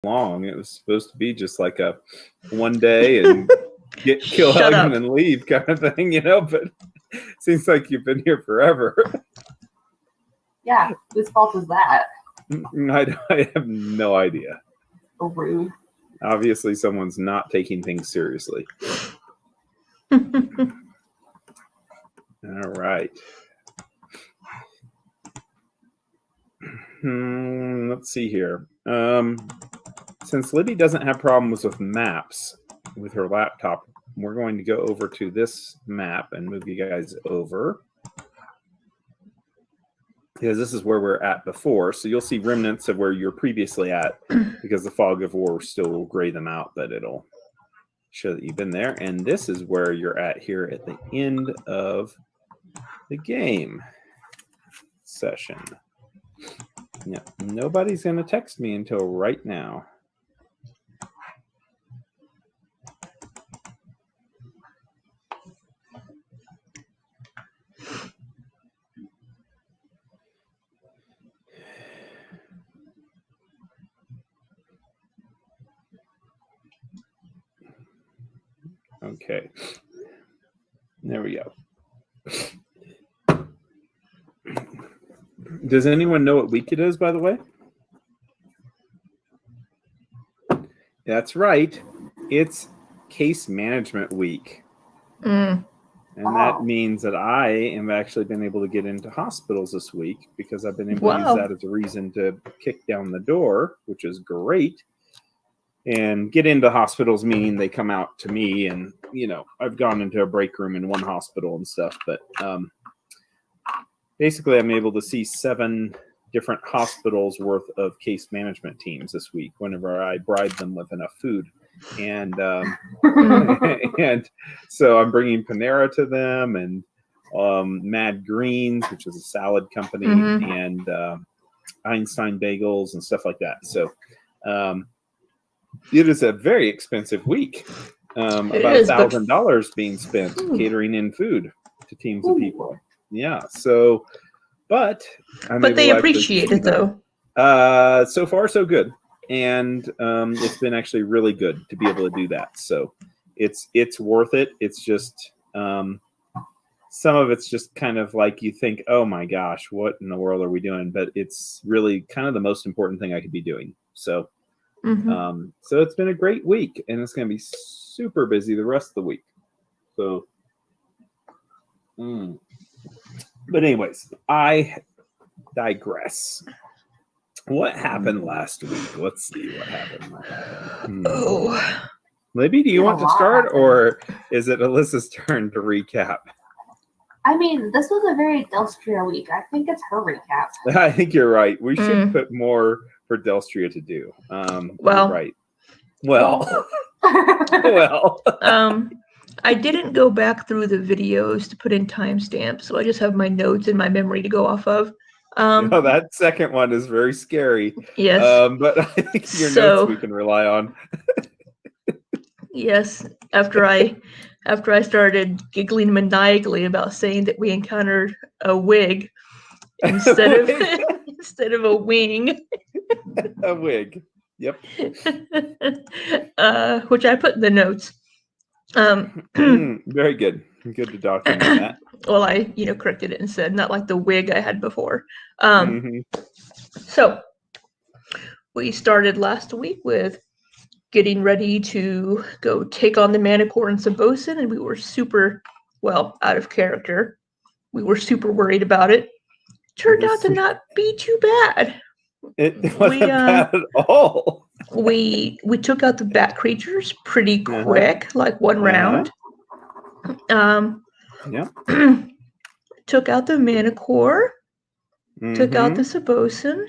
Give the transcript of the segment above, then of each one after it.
long. It was supposed to be just like a one day and kill, Shut hug, up. and then leave kind of thing, but it seems like you've been here forever. Yeah, whose fault is that? I have no idea. So rude. Obviously, someone's not taking things seriously. All right. Let's see here. Since Libby doesn't have problems with maps with her laptop, we're going to go over to this map and move you guys over. Because this is where we're at before. So you'll see remnants of where you're previously at because the fog of war still will gray them out, but it'll show that you've been there. And this is where you're at here at the end of the game session. No, nobody's going to text me until right now. Okay. There we go. Does anyone know what week it is, by the way? That's right. It's case management week. And that means that I am actually been able to get into hospitals this week because I've been able to use that as a reason to kick down the door, which is great. And get into hospitals, meaning they come out to me and, I've gone into a break room in one hospital and stuff, but basically I'm able to see 7 different hospitals worth of case management teams this week whenever I bribe them with enough food. And and so I'm bringing Panera to them and Mad Greens, which is a salad company, and Einstein Bagels and stuff like that. So it is a very expensive week. About $1,000 being spent catering in food to teams of people. Yeah. So, but they appreciate it though. So far, so good. And it's been actually really good to be able to do that. So it's worth it. It's just some of it's just kind of like you think, oh my gosh, what in the world are we doing? But it's really kind of the most important thing I could be doing. So so it's been a great week, and it's going to be super busy the rest of the week. So, but anyways, I digress. What happened last week? Let's see what happened. Libby, do you want to start, or is it Alyssa's turn to recap? I mean, this was a very Delstria week. I think it's her recap. I think you're right. We should put more for Delstria to do. Well, right. Well. I didn't go back through the videos to put in timestamps, so I just have my notes and my memory to go off of. That second one is very scary. Yes. But I think your notes we can rely on. Yes. After I started giggling maniacally about saying that we encountered a wig instead of a wing. A wig. Yep. Which I put in the notes. Very good. Good to document that. Well, I corrected it and said not like the wig I had before. So we started last week with getting ready to go take on the Manticore and Sabosin, and we were super out of character. We were super worried about it. Turned out to not be too bad. It wasn't bad at all. We took out the bat creatures pretty quick, like one round. Took out the Manticore. Took out the Sabosin.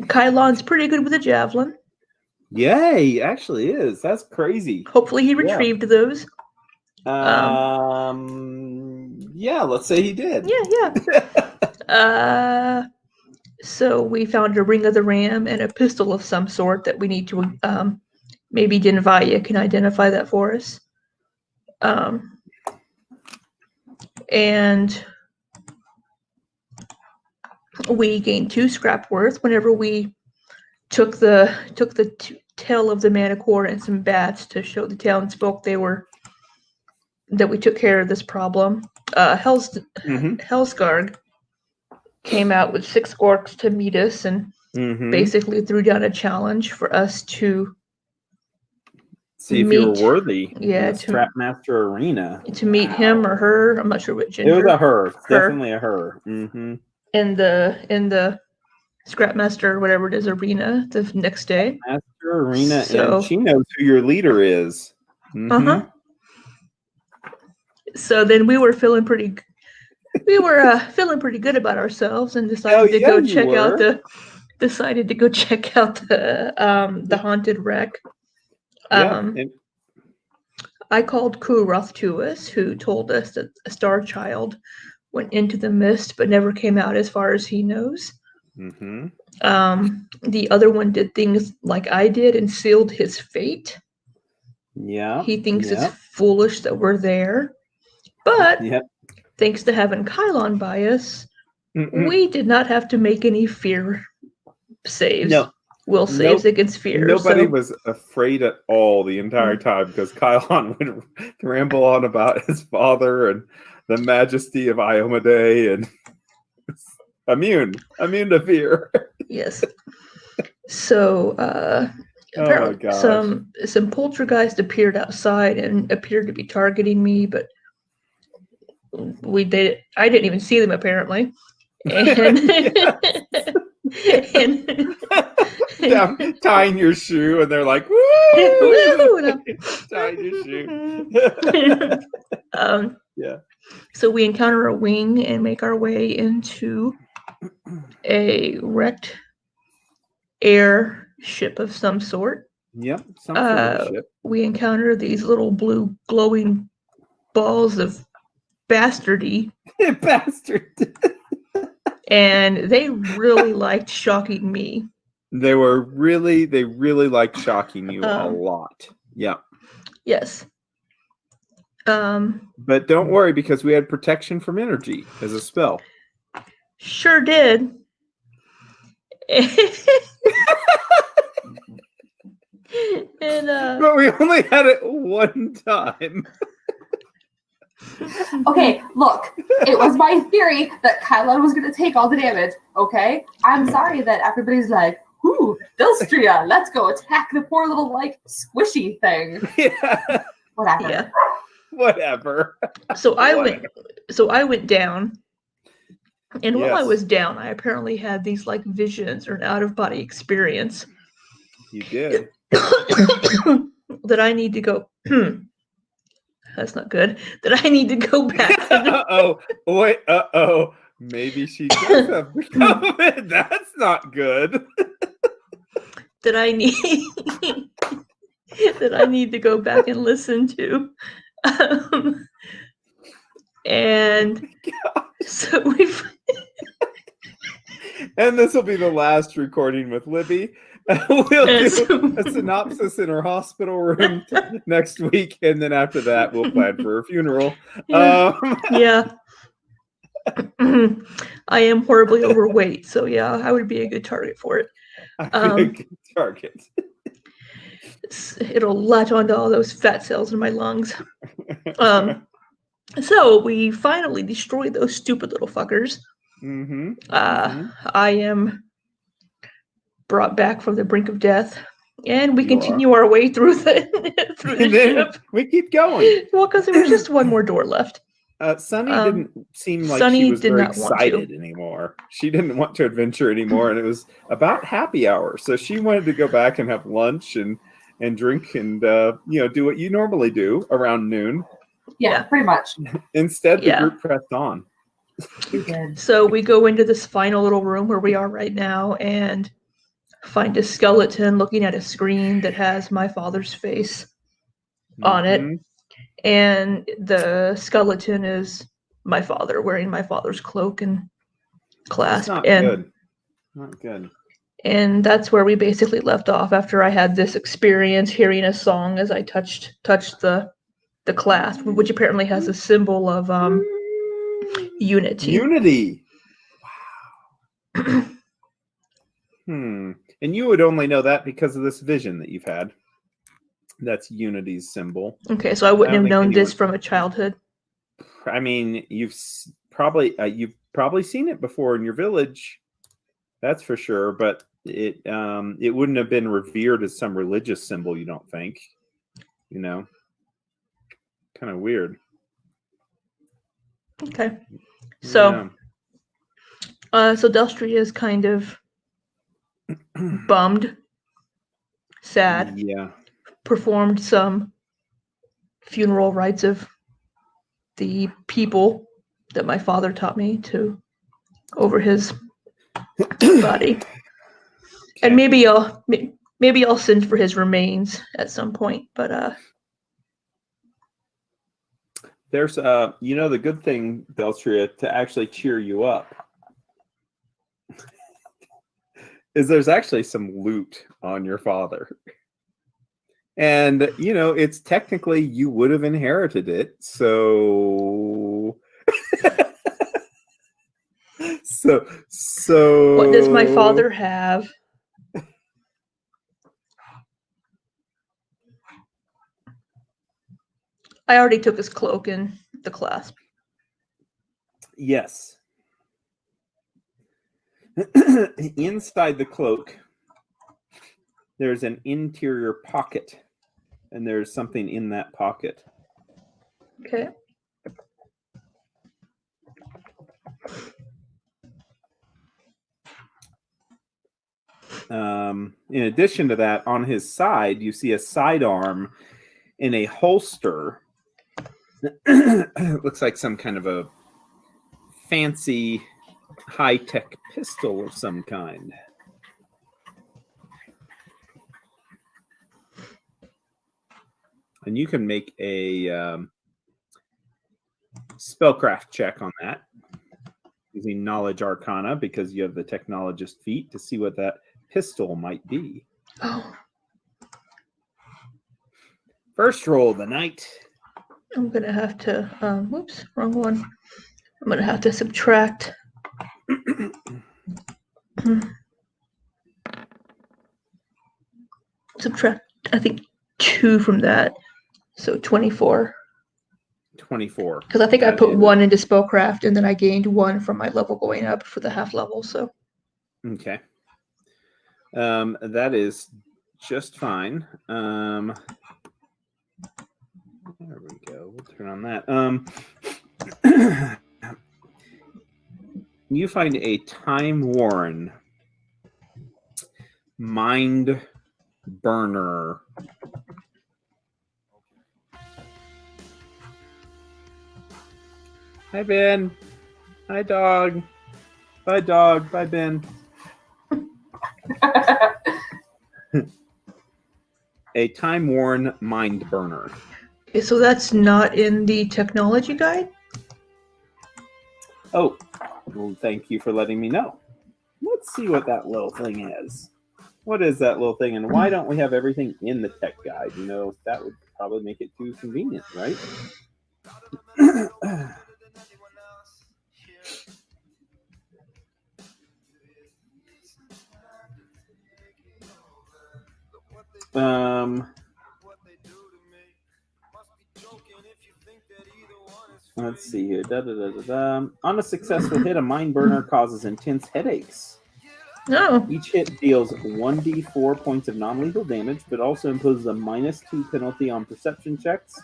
Kylon's pretty good with a javelin. Yeah, he actually is. That's crazy. Hopefully he retrieved those. Yeah, let's say he did. Yeah. So we found a Ring of the Ram and a pistol of some sort that we need to maybe Denvaya can identify that for us. And we gained 2 scrap worth whenever we took the tail of the Manticore and some bats to show the townsfolk that we took care of this problem. Hellsgarg came out with 6 orcs to meet us and basically threw down a challenge for us to see if you were worthy. Yeah, in the Strapmaster Arena. To meet him or her. I'm not sure which gender. It was a her. Definitely a her. Mm-hmm. In the Scrapmaster or whatever it is arena the next day. Master Arena, and she knows who your leader is. Uh-huh. So then we were feeling pretty good about ourselves and decided to go check out the haunted wreck. I called Kuroth to us, who told us that a star child went into the mist but never came out as far as he knows. The other one did things like I did and sealed his fate. Yeah. He thinks it's foolish that we're there. But thanks to having Kylon by us, we did not have to make any fear saves. No. Will saves against fear. Nobody was afraid at all the entire time because Kylon would ramble on about his father and the majesty of Iomedae and immune to fear. Yes. So apparently some poltergeist appeared outside and appeared to be targeting me, but I didn't even see them apparently. And tying your shoe, and they're like, "Woo!" Tying your shoe. So we encounter a wing and make our way into a wrecked airship of some sort. Yep, some sort of ship. We encounter these little blue glowing balls of bastardy. Bastard. And they really liked shocking me. They really liked shocking you a lot. Yeah. Yes. But don't worry, because we had protection from energy as a spell. Sure did. But we only had it one time. Okay, look, it was my theory that Kylon was going to take all the damage, okay? I'm sorry that everybody's like, ooh, Dystria, let's go attack the poor little, like, squishy thing. Yeah. Whatever. Yeah. Whatever. So I went down, and while I was down, I apparently had these, like, visions or an out-of-body experience. You did. That I need to go... That's not good. That I need to go back. Maybe she does have COVID. That's not good. That I need to go back and listen to. And so we've. And this will be the last recording with Libby. We'll do a synopsis in her hospital room next week, and then after that, we'll plan for her funeral. Yeah. I am horribly overweight, so yeah, I would be a good target for it. A good target. It'll latch onto all those fat cells in my lungs. So we finally destroyed those stupid little fuckers. I am brought back from the brink of death, and we continue our way through the ship. We keep going. Well, because there was just one more door left. Sunny didn't seem like she was very excited anymore. She didn't want to adventure anymore, and it was about happy hour, so she wanted to go back and have lunch and drink and do what you normally do around noon. Yeah, pretty much. Instead, the group pressed on. So we go into this final little room where we are right now and find a skeleton looking at a screen that has my father's face on it. And the skeleton is my father wearing my father's cloak and clasp. Not good. Not good. And that's where we basically left off after I had this experience hearing a song as I touched the clasp, which apparently has a symbol of unity. Unity. Wow. And you would only know that because of this vision that you've had. That's Unity's symbol. Okay, so I wouldn't don't have think known this anyone- from a childhood. I mean, you've probably seen it before in your village. That's for sure, but it wouldn't have been revered as some religious symbol, you don't think? You know? Kind of weird. Okay. So, Yeah. so Dustria is kind of bummed, sad, Yeah. performed some funeral rites of the people that my father taught me to over his body. And maybe I'll send for his remains at some point, but There's the good thing, Beltria, to actually cheer you up is there's actually some loot on your father. And it's technically you would have inherited it, so so what does my father have? I already took his cloak in the class. Yes. Inside the cloak, there's an interior pocket, and there's something in that pocket. Okay. In addition to that, on his side, you see a sidearm in a holster. It looks like some kind of a fancy high-tech pistol of some kind. And you can make a spellcraft check on that using Knowledge Arcana because you have the Technologist feat to see what that pistol might be. Oh, First roll of the night. I'm gonna have to. Whoops, wrong one. I'm gonna have to subtract. Subtract, I think, 2 from that, so 24. 24. Because I think I That put is- 1 into spellcraft, and then I gained 1 from my level going up for the half level. So Okay. That is just fine. There we go. We'll turn on that. You find a time-worn mind burner. Hi, Ben. Hi, dog. Bye, dog. Bye, Ben. A time-worn mind burner. okay, so that's not in the technology guide. Oh, well, thank you for letting me know. Let's see what that little thing is. What is that little thing, and why don't we have everything in the tech guide? That would probably make it too convenient, right? Let's see here. On a successful hit, a mind burner causes intense headaches. No. Each hit deals 1d4 points of non-lethal damage, but also imposes a -2 penalty on perception checks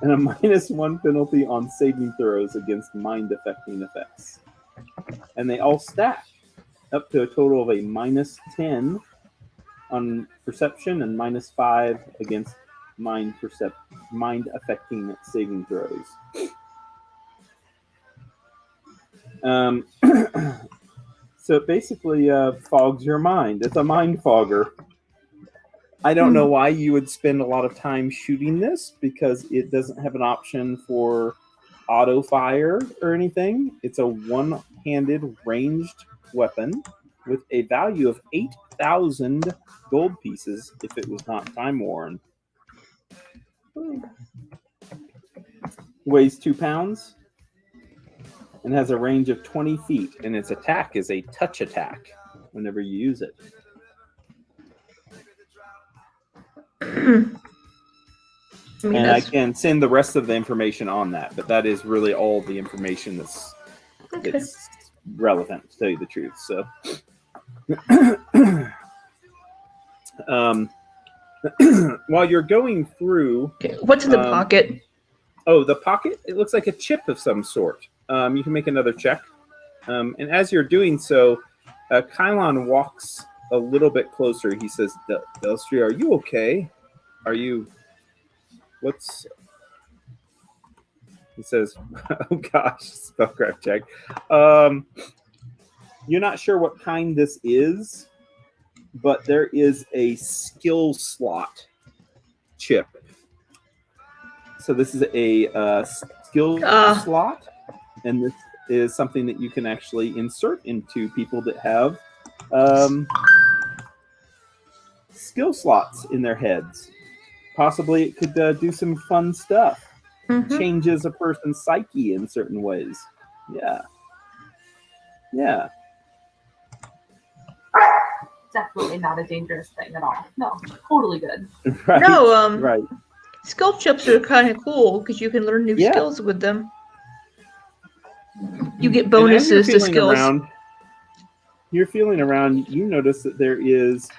and a -1 penalty on saving throws against mind-affecting effects. And they all stack up to a total of a -10 on perception and -5 against mind-affecting saving throws. So it basically fogs your mind. It's a mind fogger. I don't know why you would spend a lot of time shooting this because it doesn't have an option for auto fire or anything. It's a one-handed ranged weapon with a value of 8,000 gold pieces if it was not time-worn. Weighs 2 pounds. And has a range of 20 feet, and its attack is a touch attack whenever you use it. I mean, And I that's can send the rest of the information on that, but that is really all the information okay. that's relevant, to tell you the truth. So, while you're going through, Okay, what's in the um, pocket? oh, the pocket, it looks like a chip of some sort. You can make another check. And as you're doing so, Kylon walks a little bit closer. He says, Delstria, are you okay? Are you, what's, he says, oh gosh, spellcraft check. You're not sure what kind this is, but there is a skill slot chip. So this is a skill slot, and this is something that you can actually insert into people that have skill slots in their heads. Possibly it could do some fun stuff. Mhm. Changes a person's psyche in certain ways. Yeah. Yeah. Definitely not a dangerous thing at all. No, totally good. Right. No, right. skill chips are kind of cool because you can learn new Yeah. skills with them. You get And as bonuses to skills. You're feeling around, you notice that there is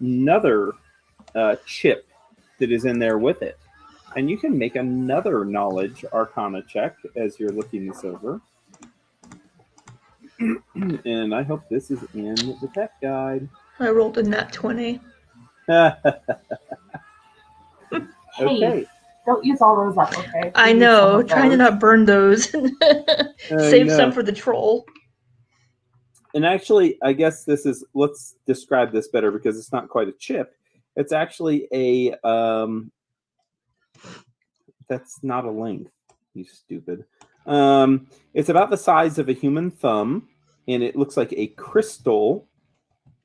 another chip that is in there with it. And you can make another knowledge arcana check as you're looking this over. And I hope this is in the tech guide. I rolled a nat 20. Okay. Don't use all those up, okay? I We need some know, of trying to those. not burn those. Save some for the troll. And actually, I guess this is, let's describe this better because it's not quite a chip. It's actually a, that's not a length, you stupid. It's about the size of a human thumb, and it looks like a crystal,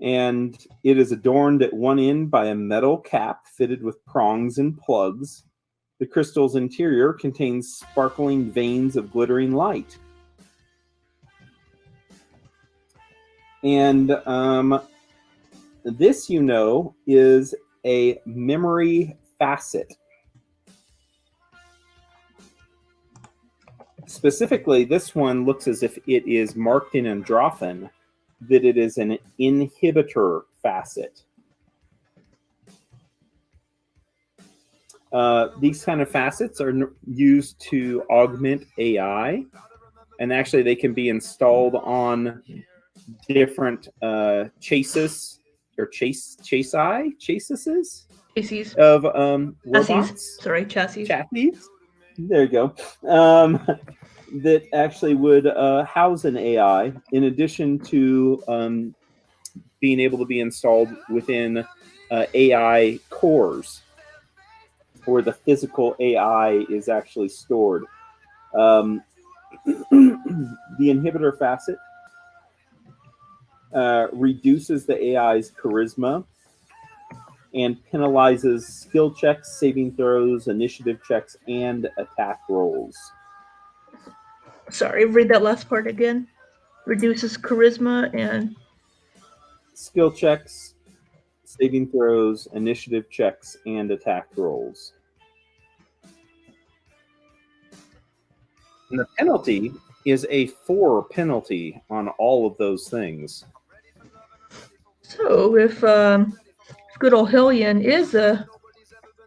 and it is adorned at one end by a metal cap fitted with prongs and plugs. The crystal's interior contains sparkling veins of glittering light. And this, is a memory facet. Specifically, this one looks as if it is marked in Androphen that it is an inhibitor facet. These kind of facets are used to augment AI, and actually they can be installed on different chassis of robots. Chassis. There you go. That actually would house an AI in addition to being able to be installed within AI cores, where the physical AI is actually stored. The inhibitor facet reduces the AI's charisma and penalizes skill checks, saving throws, initiative checks, and attack rolls. Sorry, read that last part again. Reduces charisma and skill checks, saving throws, initiative checks, and attack rolls. And the penalty is a 4 penalty on all of those things. So if good old Hellion is an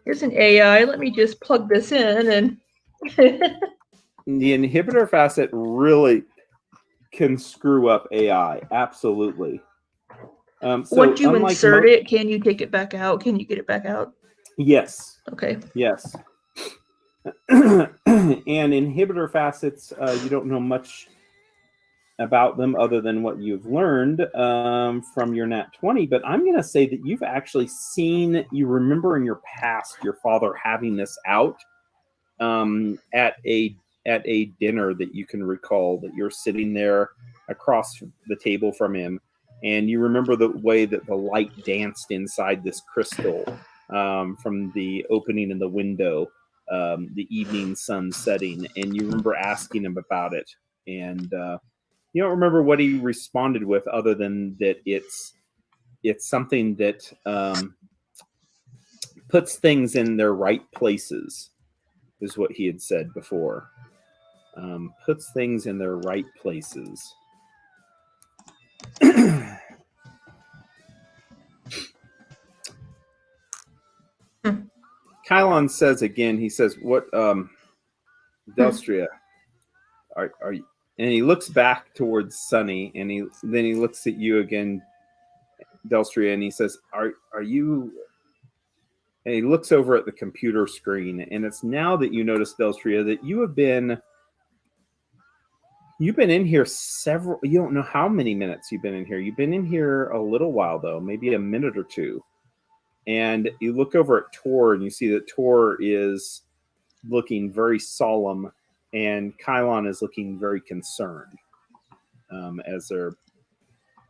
AI, let me just plug this in and the inhibitor facet really can screw up AI. Absolutely. So once you insert it, can you take it back out? Can you get it back out? Yes. Okay. Yes. And inhibitor facets, you don't know much about them other than what you've learned from your Nat 20, but I'm going to say that you've actually seen, you remember in your past your father having this out at a dinner that you can recall, that you're sitting there across the table from him, and you remember the way that the light danced inside this crystal from the opening in the window, the evening sun setting, and you remember asking him about it, and you don't remember what he responded with other than that it's it's something that puts things in their right places, is what he had said before. Puts things in their right places. Kylon says again, he says, what, Delstria, are you, and he looks back towards Sunny, and then he looks at you again, Delstria, and he says, are you, and he looks over at the computer screen, and it's now that you notice, Delstria, that you've been in here you don't know how many minutes you've been in here. You've been in here a little while, though, maybe a minute or two. And you look over at Tor, and you see that Tor is looking very solemn, and Kylon is looking very concerned as they're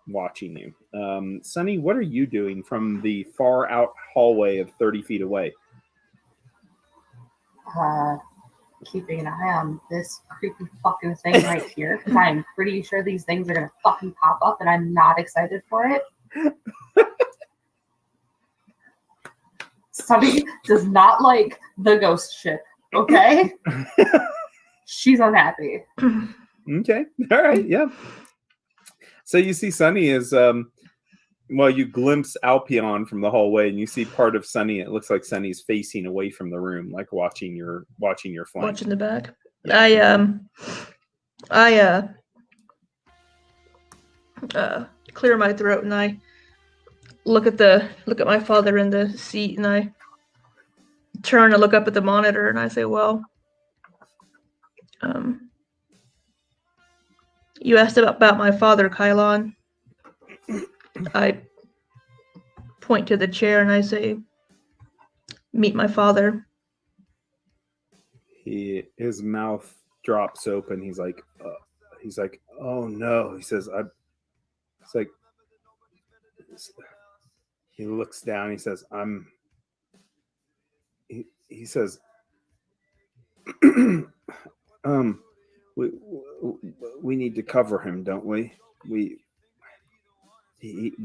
watching you. Sunny, what are you doing from the far out hallway of 30 feet away? Keeping an eye on this creepy fucking thing right here, because I'm pretty sure these things are gonna fucking pop up, and I'm not excited for it. Sunny does not like the ghost ship, okay? She's unhappy. Okay. All right. Yeah. So you see Sunny is, you glimpse Alpion from the hallway, and you see part of Sunny. It looks like Sunny's facing away from the room, like watching your flank. Watching the back. Yeah. I clear my throat, and I look at my father in the seat, and I turn to look up at the monitor, and I say, well, you asked about my father, Kylon. I point to the chair and I say, meet my father. His mouth drops open. He's like, oh no. He says, it's like, he looks down. He says, he says, we need to cover him, don't we? We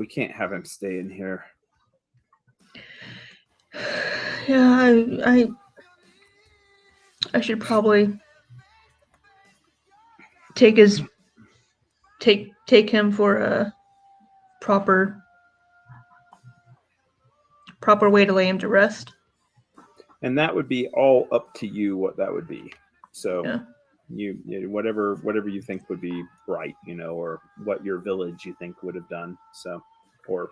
can't have him stay in here. Yeah, I should probably take him for a proper way to lay him to rest. And that would be all up to you what that would be. So yeah. You whatever you think would be right, or what your village you think would have done. So, or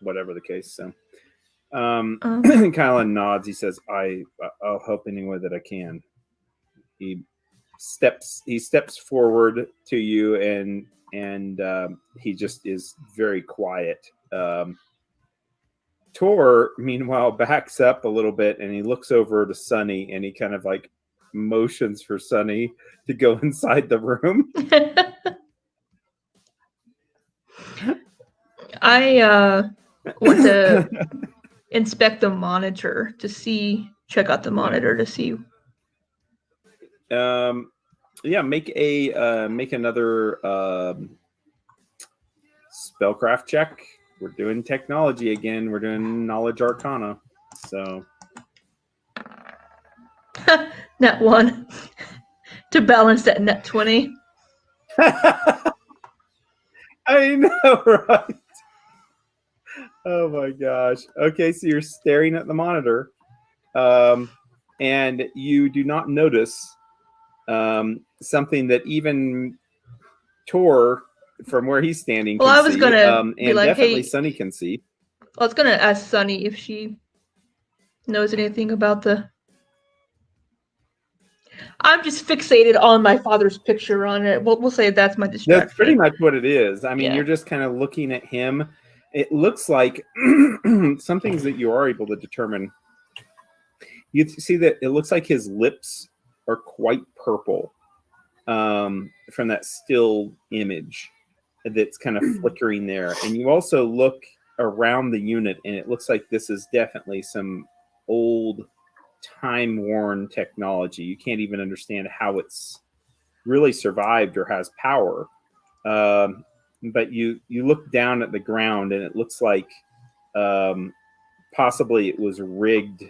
whatever the case. So, Kylon nods. He says, I'll help any way that I can. He steps forward to you, and he just is very quiet. Tor, meanwhile, backs up a little bit, and he looks over to Sunny, and he kind of like motions for Sunny to go inside the room. I want to inspect the monitor check out the monitor to see. Make another spellcraft check. We're doing technology again. We're doing knowledge arcana. So net 1 to balance that net 20. I know, right? Oh my gosh. Okay, so you're staring at the monitor, and you do not notice something that even Tor, from where he's standing, well, can I was see, gonna be and like, definitely hey, Sunny can see. I was gonna ask Sunny if she knows anything about the. I'm just fixated on my father's picture on it. We'll say that's my distraction. That's pretty much what it is. I mean, Yeah. You're just kind of looking at him. It looks like some things that you are able to determine. You see that it looks like his lips are quite purple from that still image that's kind of flickering there. And you also look around the unit, and it looks like this is definitely some old, time-worn technology. You can't even understand how it's really survived or has power. but you look down at the ground, and it looks like possibly it was rigged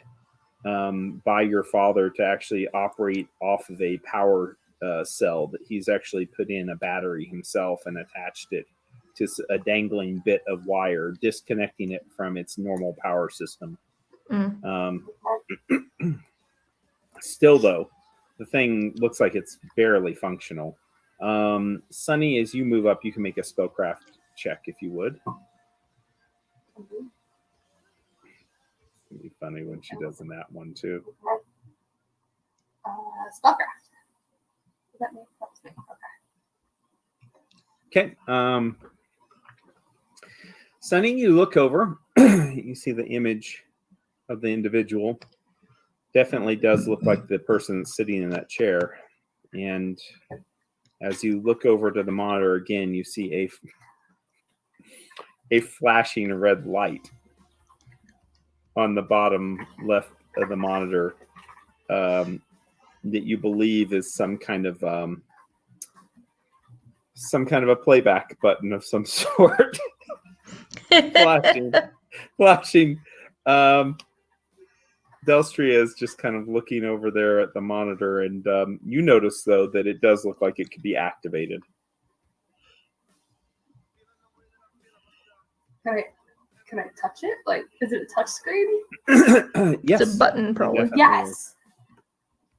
by your father to actually operate off of a power cell that he's actually put in a battery himself and attached it to a dangling bit of wire, disconnecting it from its normal power system. Still, though, the thing looks like it's barely functional. Sunny, as you move up, you can make a spellcraft check if you would. It'd be funny when she does in that one too. Spellcraft. Does that make sense? Okay. Okay. Sunny, you look over. You see the image of the individual. Definitely does look like the person sitting in that chair. And as you look over to the monitor again, you see a flashing red light on the bottom left of the monitor that you believe is some kind of a playback button of some sort. flashing. Delstria is just kind of looking over there at the monitor, and you notice, though, that it does look like it could be activated. Can I touch it? Like, is it a touch screen? Yes. It's a button, probably. Yes.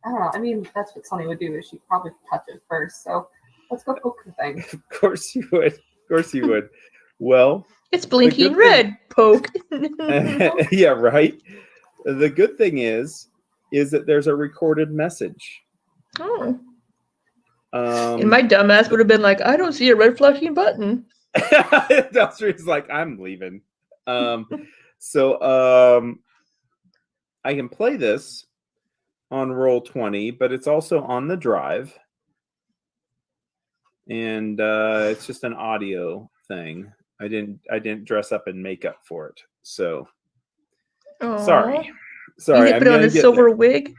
I don't know. I mean, that's what Sunny would do, is she'd probably touch it first. So let's go poke the thing. Of course you would. Well, It's blinking red. Poke. yeah, right. The good thing is that there's a recorded message. Oh. And my dumbass would have been like, I don't see a red flashing button. Delstria's like, I'm leaving. So I can play this on Roll20, but it's also on the drive. And it's just an audio thing. I didn't dress up in makeup for it. So sorry. You put on a silver wig?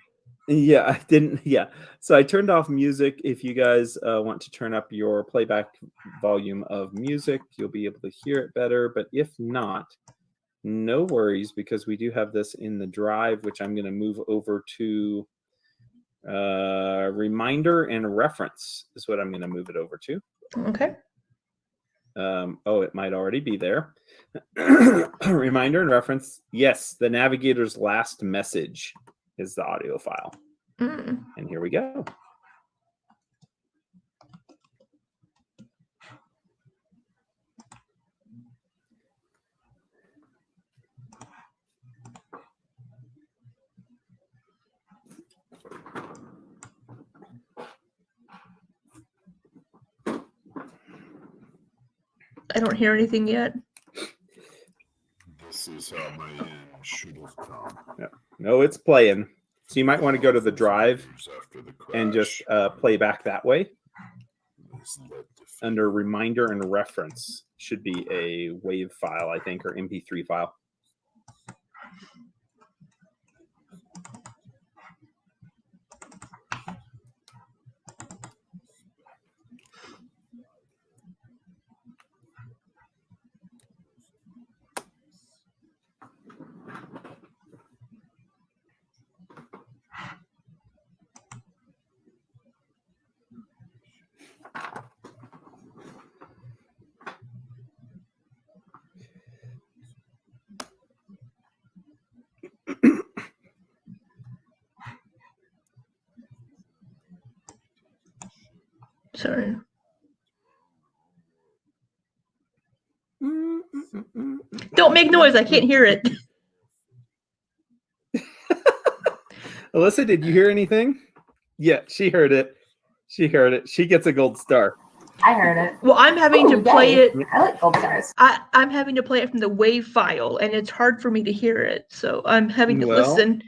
Yeah, I didn't. Yeah. So I turned off music. If you guys want to turn up your playback volume of music, you'll be able to hear it better. But if not, no worries, because we do have this in the drive, which I'm going to move over to reminder and reference is what I'm going to move it over to. Okay. It might already be there. Reminder and reference. Yes, the navigator's last message is the audio file. And here we go. I don't hear anything yet. This is how my end should have come. No, it's playing. So you might want to go to the drive and just play back that way. Under reminder and reference should be a WAV file, I think, or MP3 file. Sorry. Don't make noise. I can't hear it. Alyssa, did you hear anything? Yeah, she heard it. She gets a gold star. I heard it. Well, I'm having to play it. I like gold stars. I'm having to play it from the WAV file, and it's hard for me to hear it. So I'm having to listen.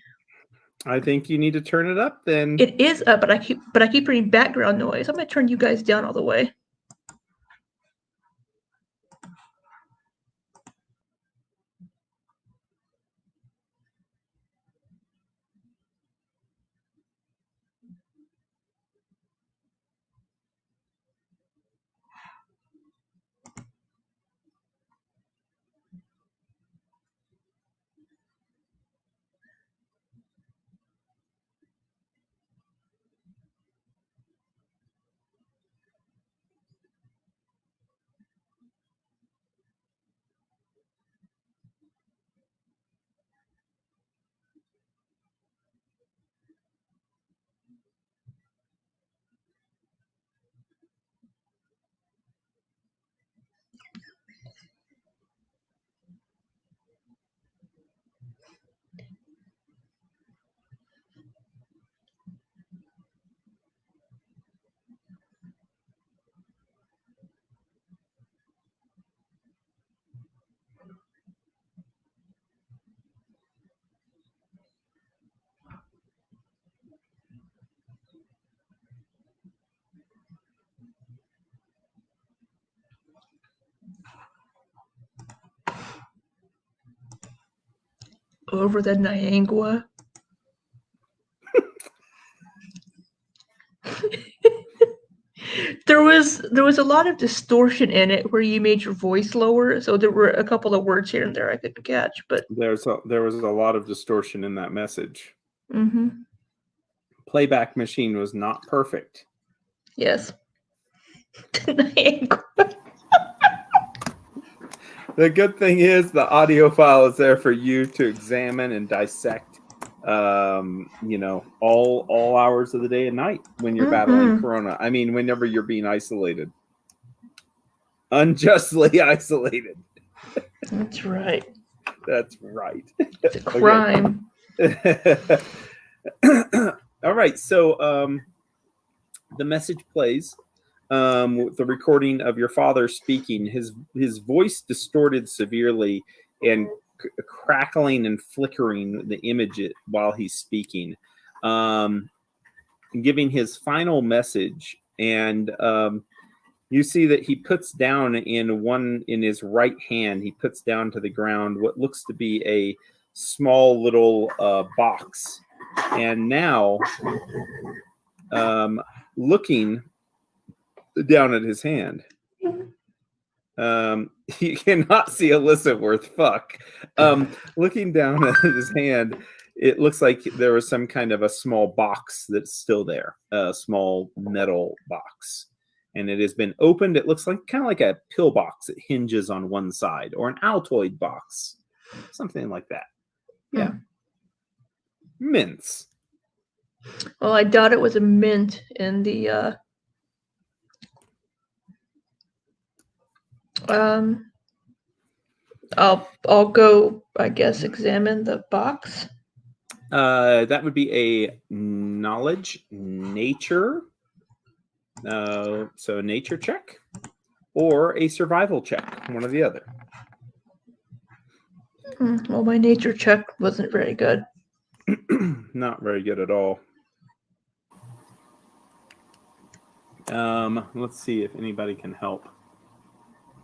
I think you need to turn it up then. It is up, but I keep hearing background noise. I'm gonna turn you guys down all the way. over the Niangua. There was a lot of distortion in it where you made your voice lower, so there were a couple of words here and there I couldn't catch, but There was a lot of distortion in that message. mm-hmm. Playback machine was not perfect. Yes. Niangua. The good thing is the audio file is there for you to examine and dissect. All hours of the day and night when you're battling Corona. I mean, whenever you're being isolated, unjustly isolated. That's right. That's right. It's a crime. All right. So the message plays. With the recording of your father speaking, his voice distorted severely and crackling and flickering the image while he's speaking, giving his final message. And you see that he puts down in his right hand, he puts down to the ground what looks to be a small little box. And now, looking down at his hand, you cannot see Alyssa worth fuck. Looking down at his hand, it looks like there was some kind of a small box that's still there, a small metal box, and it has been opened. It looks like kind of like a pillbox that hinges on one side, or an Altoid box, something like that. Yeah, mints. Well, I doubt it was a mint in the I'll go, I guess, examine the box. That would be a knowledge nature. So a nature check or a survival check, one or the other. Well, my nature check wasn't very good. Not very good at all. Let's see if anybody can help.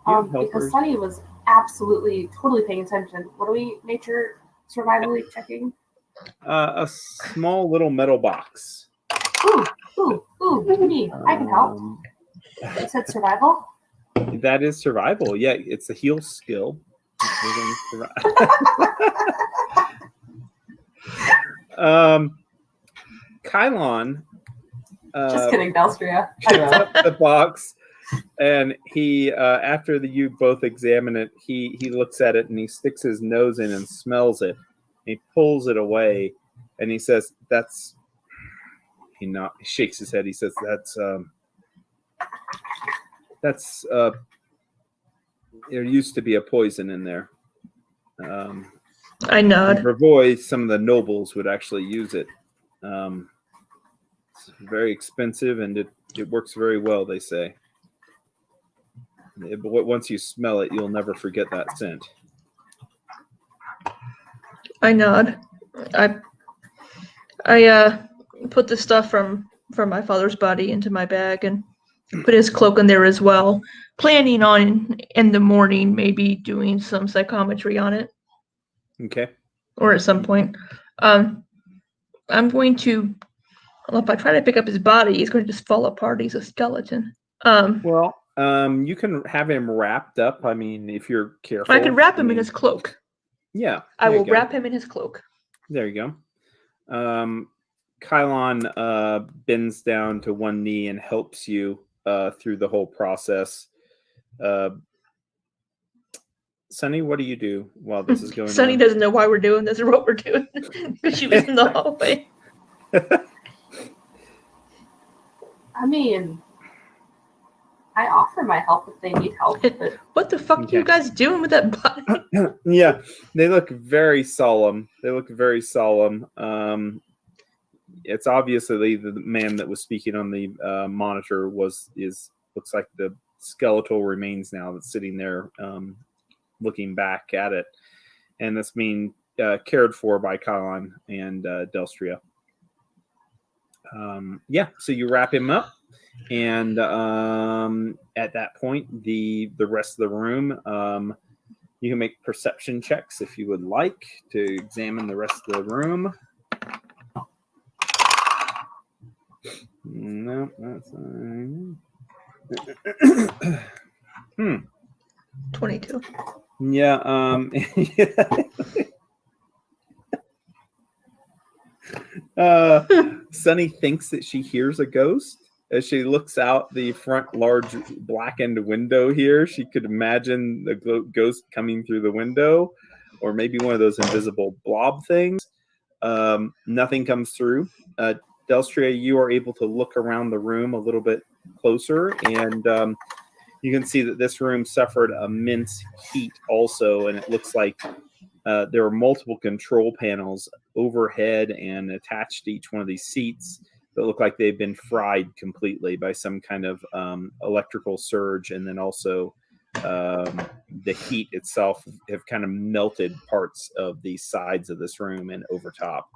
Because Sunny was absolutely, totally paying attention. What are we nature survival checking? A small little metal box. Ooh, me. I can help. You said survival? That is survival. Yeah, it's a heal skill. Kylon. Just kidding, Delstria. Picks up the box, and he, after you both examine it, he looks at it and he sticks his nose in and smells it. He pulls it away, and he says, "That's." He shakes his head. He says, "That's there used to be a poison in there." I nod. Brevoy, some of the nobles would actually use it. It's very expensive, and it works very well, they say. But once you smell it, you'll never forget that scent. I nod. I put the stuff from my father's body into my bag and put his cloak in there as well, planning on in the morning maybe doing some psychometry on it. Okay. Or at some point. I'm going to, well, if I try to pick up his body, he's going to just fall apart. He's a skeleton. You can have him wrapped up. I mean, if you're careful. I can wrap him in his cloak. Yeah. I will wrap him in his cloak. There you go. Kylon bends down to one knee and helps you through the whole process. Sunny, what do you do while this is going on? Sunny doesn't know why we're doing this or what we're doing because she was in the hallway. I mean, I offer my help if they need help. But what the fuck are you guys doing with that body? Yeah, they look very solemn. It's obviously the man that was speaking on the monitor looks like the skeletal remains now that's sitting there looking back at it, and that's being cared for by Kylon and Delstria. So you wrap him up, and at that point, the rest of the room You can make perception checks if you would like to examine the rest of the room. No, that's 22. Yeah. Sunny thinks that she hears a ghost as she looks out the front large blackened window here. She could imagine the ghost coming through the window, or maybe one of those invisible blob things. Nothing comes through. Delstria, you are able to look around the room a little bit closer, and you can see that this room suffered immense heat also, and it looks like there are multiple control panels overhead and attached to each one of these seats that look like they've been fried completely by some kind of electrical surge, and then also the heat itself have kind of melted parts of the sides of this room and over top.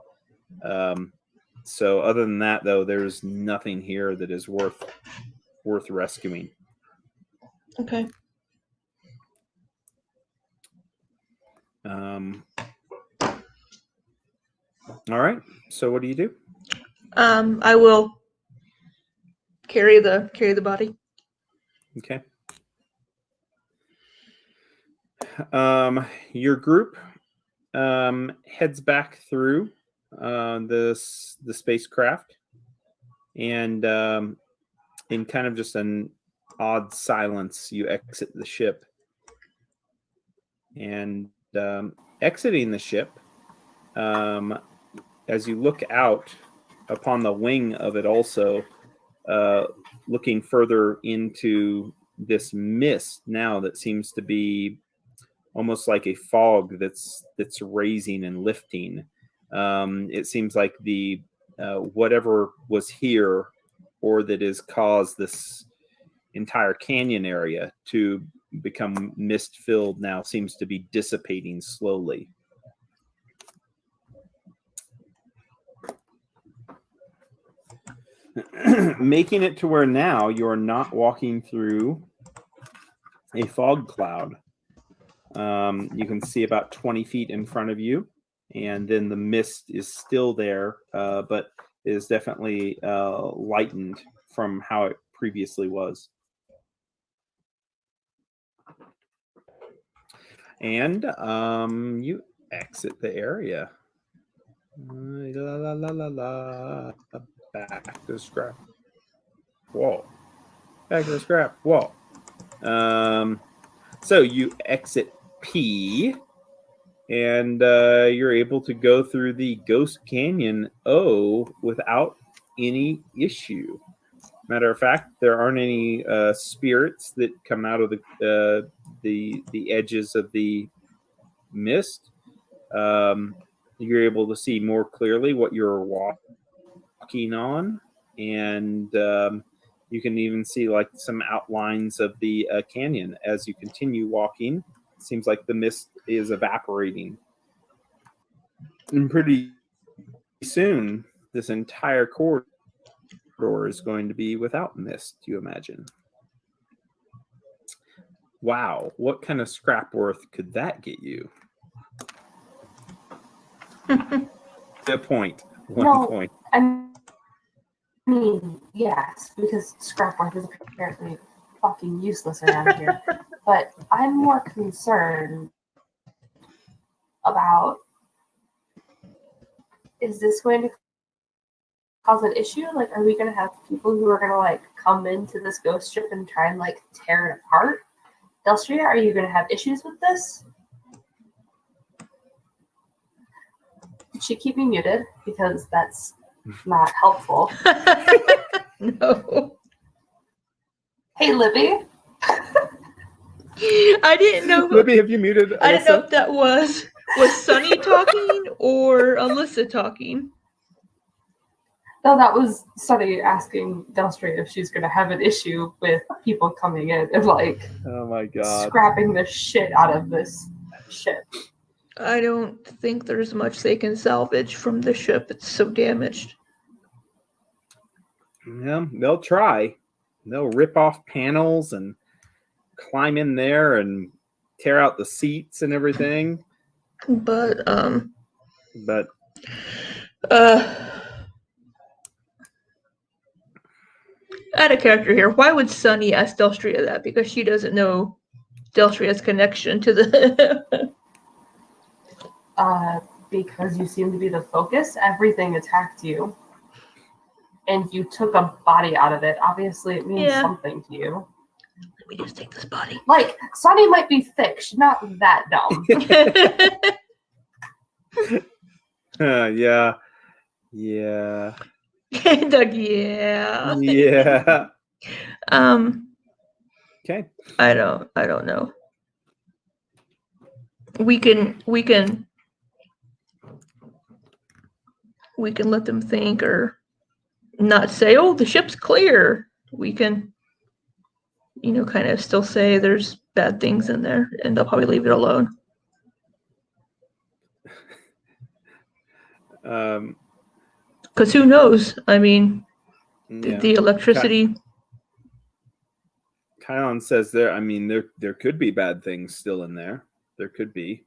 So other than that, though, there's nothing here that is worth rescuing. Okay. All right. So what do you do? I will carry the body. Okay. Your group heads back through the spacecraft, and in kind of just an odd silence, you exit the ship. And exiting the ship, as you look out upon the wing of it, also looking further into this mist now that seems to be almost like a fog that's raising and lifting. It seems like the whatever was here, or that has caused this entire canyon area to become mist filled, now seems to be dissipating slowly. Making it to where now you are not walking through a fog cloud. You can see about 20 feet in front of you, and then the mist is still there, but is definitely lightened from how it previously was. And you exit the area. La, la, la, la, la. Back to the scrap wall. Back to the scrap wall. So you exit P, and you're able to go through the Ghost Canyon O without any issue. Matter of fact, there aren't any spirits that come out of the edges of the mist. You're able to see more clearly what you're walking on, and you can even see like some outlines of the canyon as you continue walking. It seems like the mist is evaporating, and pretty soon this entire corridor is going to be without mist, you imagine. Wow, what kind of scrap worth could that get you? A point. One point. I mean, yes, because scrap worth is apparently fucking useless around here. But I'm more concerned about, is this going to cause an issue? Like, are we going to have people who are going to like come into this ghost ship and try and like tear it apart? Delstria, are you going to have issues with this? Did she keep me muted? Because that's not helpful. No. Hey, Libby. I didn't know. Libby, have you muted? I didn't know if that was Sunny talking or Alyssa talking. No, that was Sunny asking Delstria if she's going to have an issue with people coming in and like, oh my god, scrapping the shit out of this ship. I don't think there's much they can salvage from the ship. It's so damaged. Yeah, they'll try. They'll rip off panels and climb in there and tear out the seats and everything. But But add a character here. Why would Sunny ask Delstria that? Because she doesn't know Delstria's connection to the. Because you seem to be the focus. Everything attacked you. And you took a body out of it. Obviously, it means something to you. Let me just take this body. Like, Sunny might be thick. She's not that dumb. yeah. Doug, yeah. Yeah. Okay. I don't know. We can let them think or not say, oh, the ship's clear. We can, kind of still say there's bad things in there, and they'll probably leave it alone. Because who knows? I mean, the electricity. Kylon says there. I mean, there could be bad things still in there. There could be.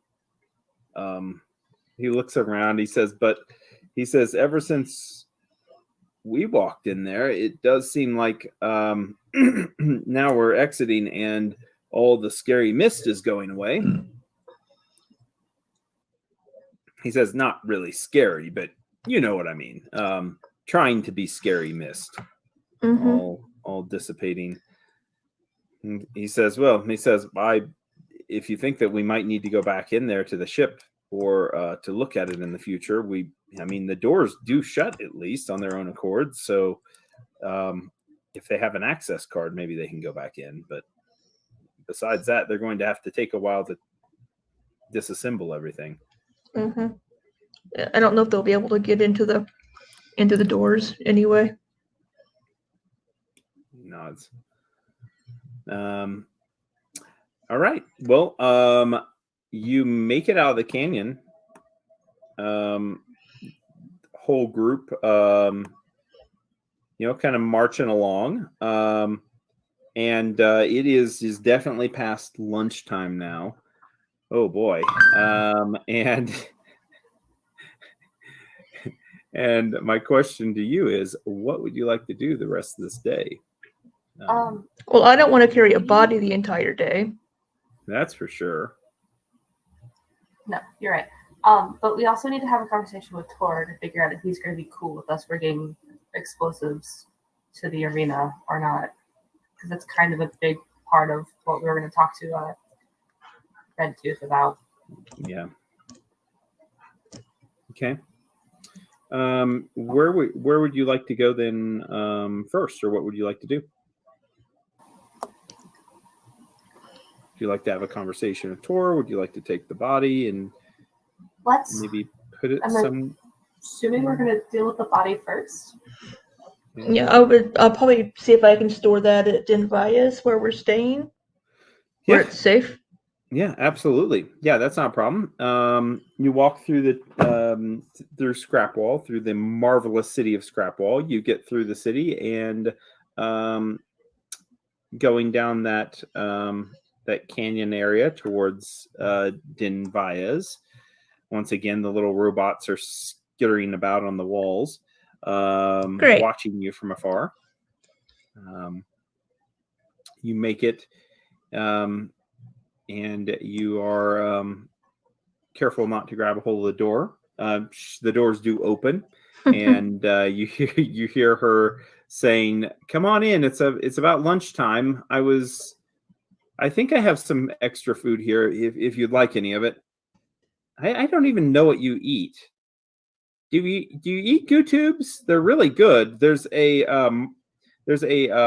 He looks around. He says, ever since we walked in there, it does seem like now we're exiting and all the scary mist is going away. He says, not really scary, but you know what I mean. Trying to be scary mist, all dissipating. And he says, if you think that we might need to go back in there to the ship or to look at it in the future, the doors do shut at least on their own accord. So if they have an access card, maybe they can go back in. But besides that, they're going to have to take a while to disassemble everything. I don't know if they'll be able to get into the doors anyway. Nods. All right. Well, you make it out of the canyon. Whole group, kind of marching along. And it is definitely past lunchtime now. Oh boy. And my question to you is, what would you like to do the rest of this day? Well, I don't want to carry a body the entire day. That's for sure. No, you're right. But we also need to have a conversation with Tor to figure out if he's going to be cool with us bringing explosives to the arena or not. Because that's kind of a big part of what we were going to talk to Red Tooth about. Yeah. Okay. Where would you like to go then first, or what would you like to do? Would you like to have a conversation with Tor? Would you like to take the body and maybe put it some? Assuming we're going to deal with the body first. Yeah, I'll probably see if I can store that at Denvias where we're staying, where it's safe. Yeah, absolutely. Yeah, that's not a problem. You walk through through Scrapwall, through the marvelous city of Scrapwall. You get through the city and going down that canyon area towards Denvias. Once again, the little robots are skittering about on the walls, watching you from afar. You make it. And you are careful not to grab a hold of the door. The doors do open, and you hear her saying, "Come on in. It's about lunchtime. I think I have some extra food here if you'd like any of it. I don't even know what you eat. Do you eat goo tubes? They're really good. There's a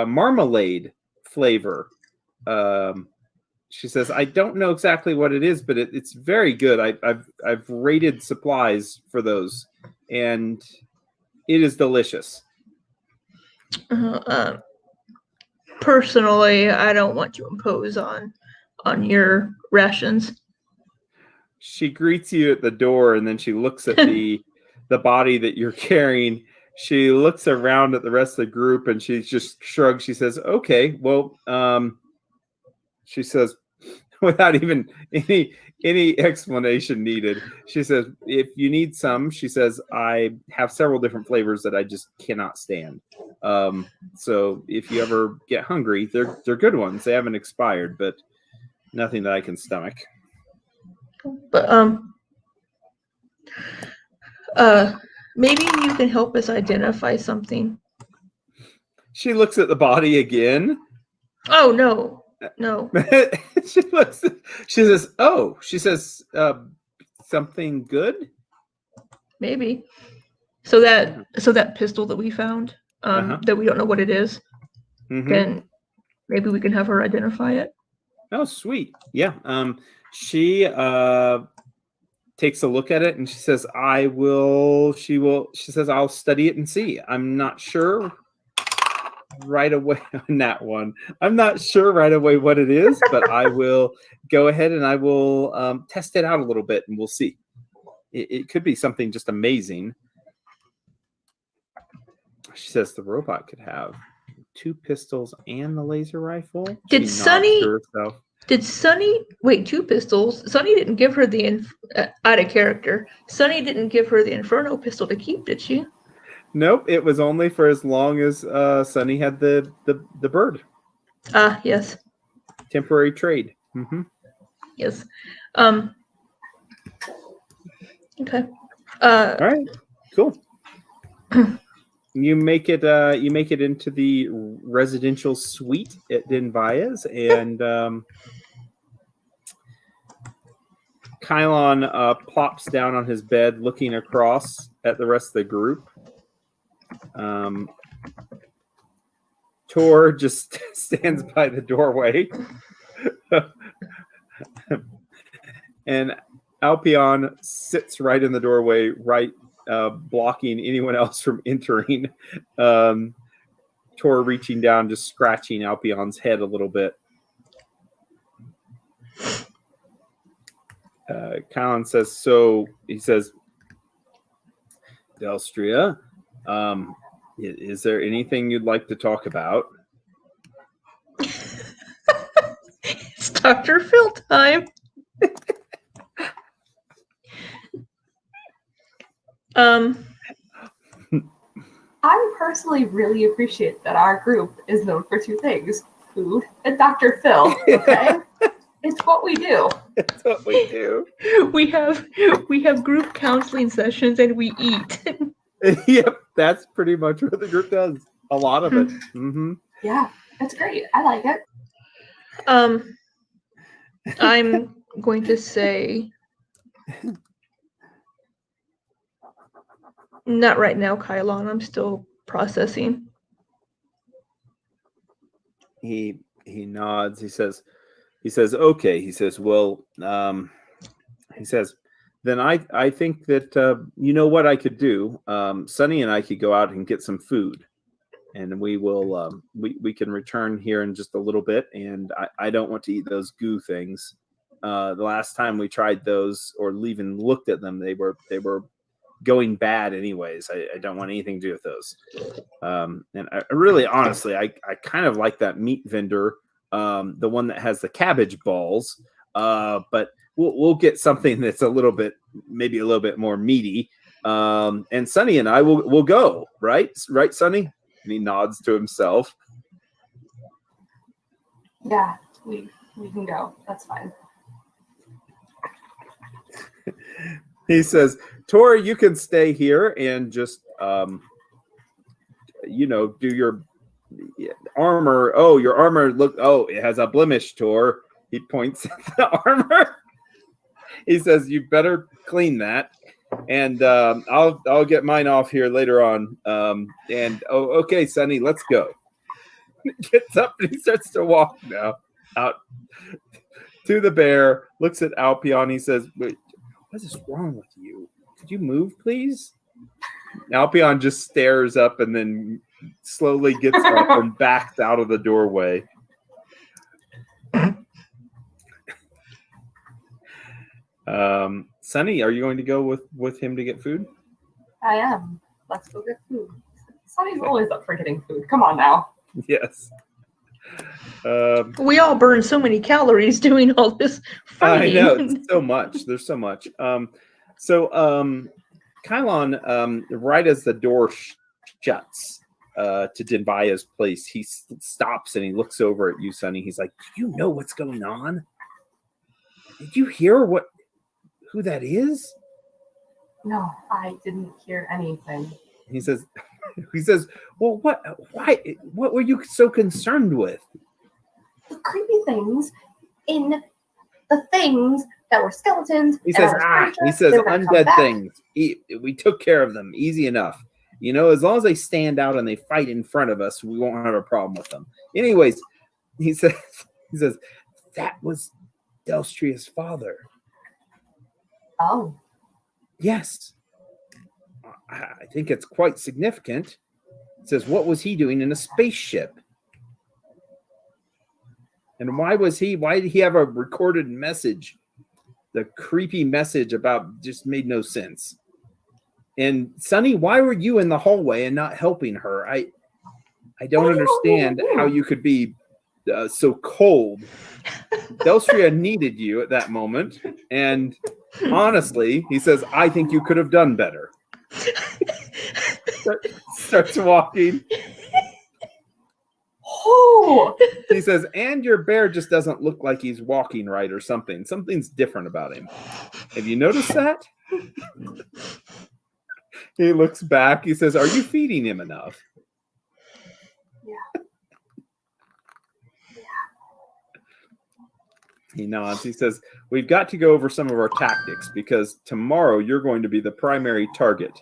marmalade flavor." She says, "I don't know exactly what it is, but it's very good. I've raided supplies for those, and it is delicious." Personally, I don't want to impose on your rations. She greets you at the door, and then she looks at the body that you're carrying. She looks around at the rest of the group, and she just shrugs. She says, "Okay, well," she says, without even any explanation needed. She says, if you need some, she says, I have several different flavors that I just cannot stand. So if you ever get hungry, they're good ones. They haven't expired, but nothing that I can stomach. But maybe you can help us identify something. She looks at the body again. Oh no. No. she looks. She says, "Oh." She says, "Something good." Maybe. So that pistol that we found, that we don't know what it is, then maybe we can have her identify it. Oh, sweet. Yeah. She takes a look at it and she says, she says, "I'll study it and see. I'm not sure right away on that one. I'm not sure right away what it is, but I will go ahead and I will test it out a little bit and we'll see. It could be something just amazing." She says the robot could have 2 pistols and the laser rifle. Did Sunny wait, 2 pistols? Sunny didn't give her the out of character. Sunny didn't give her the Inferno pistol to keep, did she? Nope, it was only for as long as Sunny had the bird. Ah, yes. Temporary trade. Yes. Okay. All right. Cool. You make it into the residential suite at Denvaya's, and Kylon plops down on his bed, looking across at the rest of the group. Tor just stands by the doorway, and Alpion sits right in the doorway, blocking anyone else from entering. Tor reaching down, just scratching Alpion's head a little bit. Kylon says, he says, "Delstria, is there anything you'd like to talk about?" It's Dr. Phil time. I personally really appreciate that our group is known for 2 things: food and Dr. Phil. Okay, it's what we do. It's what we do. We have group counseling sessions and we eat. Yep, that's pretty much what the group does. A lot of it. Yeah, that's great. I like it. I'm going to say, not right now, Kylon. I'm still processing. He nods. He says, "Okay." He says, "Well," he says, "then I think that you know what I could do. Sunny and I could go out and get some food, and we will we can return here in just a little bit. And I don't want to eat those goo things. The last time we tried those or even looked at them, they were going bad anyways. I don't want anything to do with those. And I really, honestly, I kind of like that meat vendor, the one that has the cabbage balls. But we'll get something that's maybe a little bit more meaty. And Sunny and I will go, right, Sunny?" And he nods to himself. Yeah, we can go. That's fine. He says, "Tor, you can stay here and just, do your armor. Oh, your armor, look, it has a blemish, Tor." He points at the armor. He says, "You better clean that. And I'll get mine off here later on. Okay, Sunny, let's go." He gets up and he starts to walk now out to the bear, looks at Alpion. He says, "Wait, what is wrong with you? Could you move, please?" Alpion just stares up and then slowly gets up and backs out of the doorway. Sunny, are you going to go with him to get food? I am. Let's go get food. Sunny's always up for getting food. Come on now. Yes. We all burn so many calories doing all this I fighting. know, it's so much. There's so much. Kylon, right as the door shuts to Denvaya's place, he stops and he looks over at you, Sonny. He's like, "Do you know what's going on? Did you hear who that is?" No, I didn't hear anything. He says, "Well, what were you so concerned with?" The creepy things in the things that were skeletons. He and I says, was pretty he sure says, they were gonna come undead back. things. We took care of them. Easy enough. You know, as long as they stand out and they fight in front of us, we won't have a problem with them. Anyways, he says, that was Delstria's father. Oh, Yes. I think it's quite significant. It says, what was he doing in a spaceship? And why did he have a recorded message? The creepy message about just made no sense. And Sonny, why were you in the hallway and not helping her? I don't understand how you could be so cold. Delstria needed you at that moment. And honestly, he says, I think you could have done better. Starts walking. oh, He says, and your bear just doesn't look like he's walking right or something. Something's different about him. Have you noticed that? He looks back. He says, are you feeding him enough? Yeah. He nods. He says, we've got to go over some of our tactics because tomorrow you're going to be the primary target.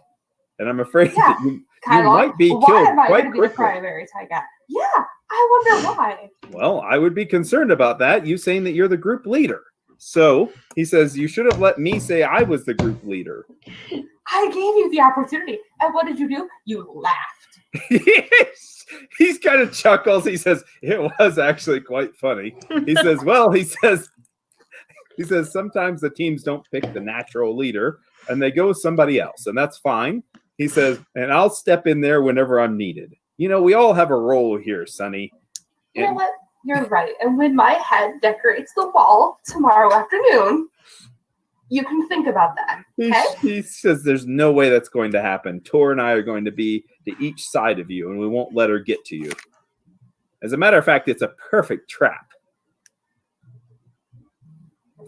And I'm afraid that you might be why killed am I quite going to be the quickly. primary target? Yeah, I wonder why. Well, I would be concerned about that, you saying that you're the group leader. So he says, you should have let me say I was the group leader. I gave you the opportunity. And what did you do? You laughed. He's kind of chuckles. He says, it was actually quite funny. He says, he says, sometimes the teams don't pick the natural leader and they go with somebody else, and that's fine. He says, and I'll step in there whenever I'm needed. You know, we all have a role here, Sonny. You know what? You're right. And when my head decorates the wall tomorrow afternoon, you can think about that. Okay? He says there's no way that's going to happen. Tor and I are going to be to each side of you, and we won't let her get to you. As a matter of fact, it's a perfect trap.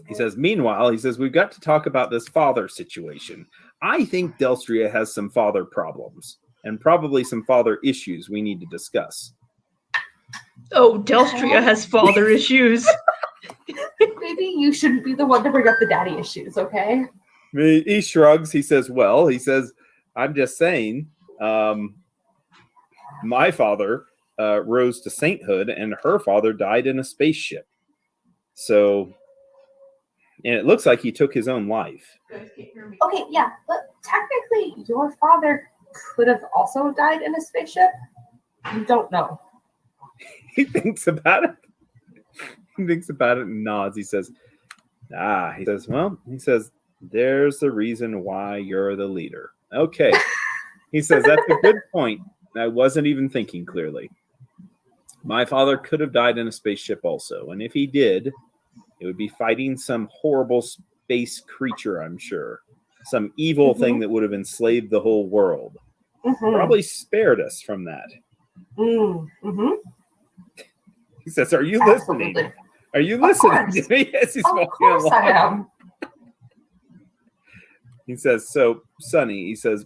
He says, meanwhile, he says, we've got to talk about this father situation. I think Delstria has some father problems and probably some father issues we need to discuss. Oh, Delstria has father issues. Maybe you shouldn't be the one to bring up the daddy issues, okay? He shrugs. He says, I'm just saying, my father rose to sainthood and her father died in a spaceship. So, and it looks like he took his own life. Okay, yeah, but technically your father could have also died in a spaceship. You don't know. He thinks about it. He thinks about it and nods. He says, there's the reason why you're the leader. Okay. He says, that's a good point. I wasn't even thinking clearly. My father could have died in a spaceship also. And if he did, it would be fighting some horrible space creature, I'm sure. Some evil thing that would have enslaved the whole world. Probably spared us from that. He says, are you listening? Are you listening to me as he's walking along? I am. He says, so, Sonny, he says,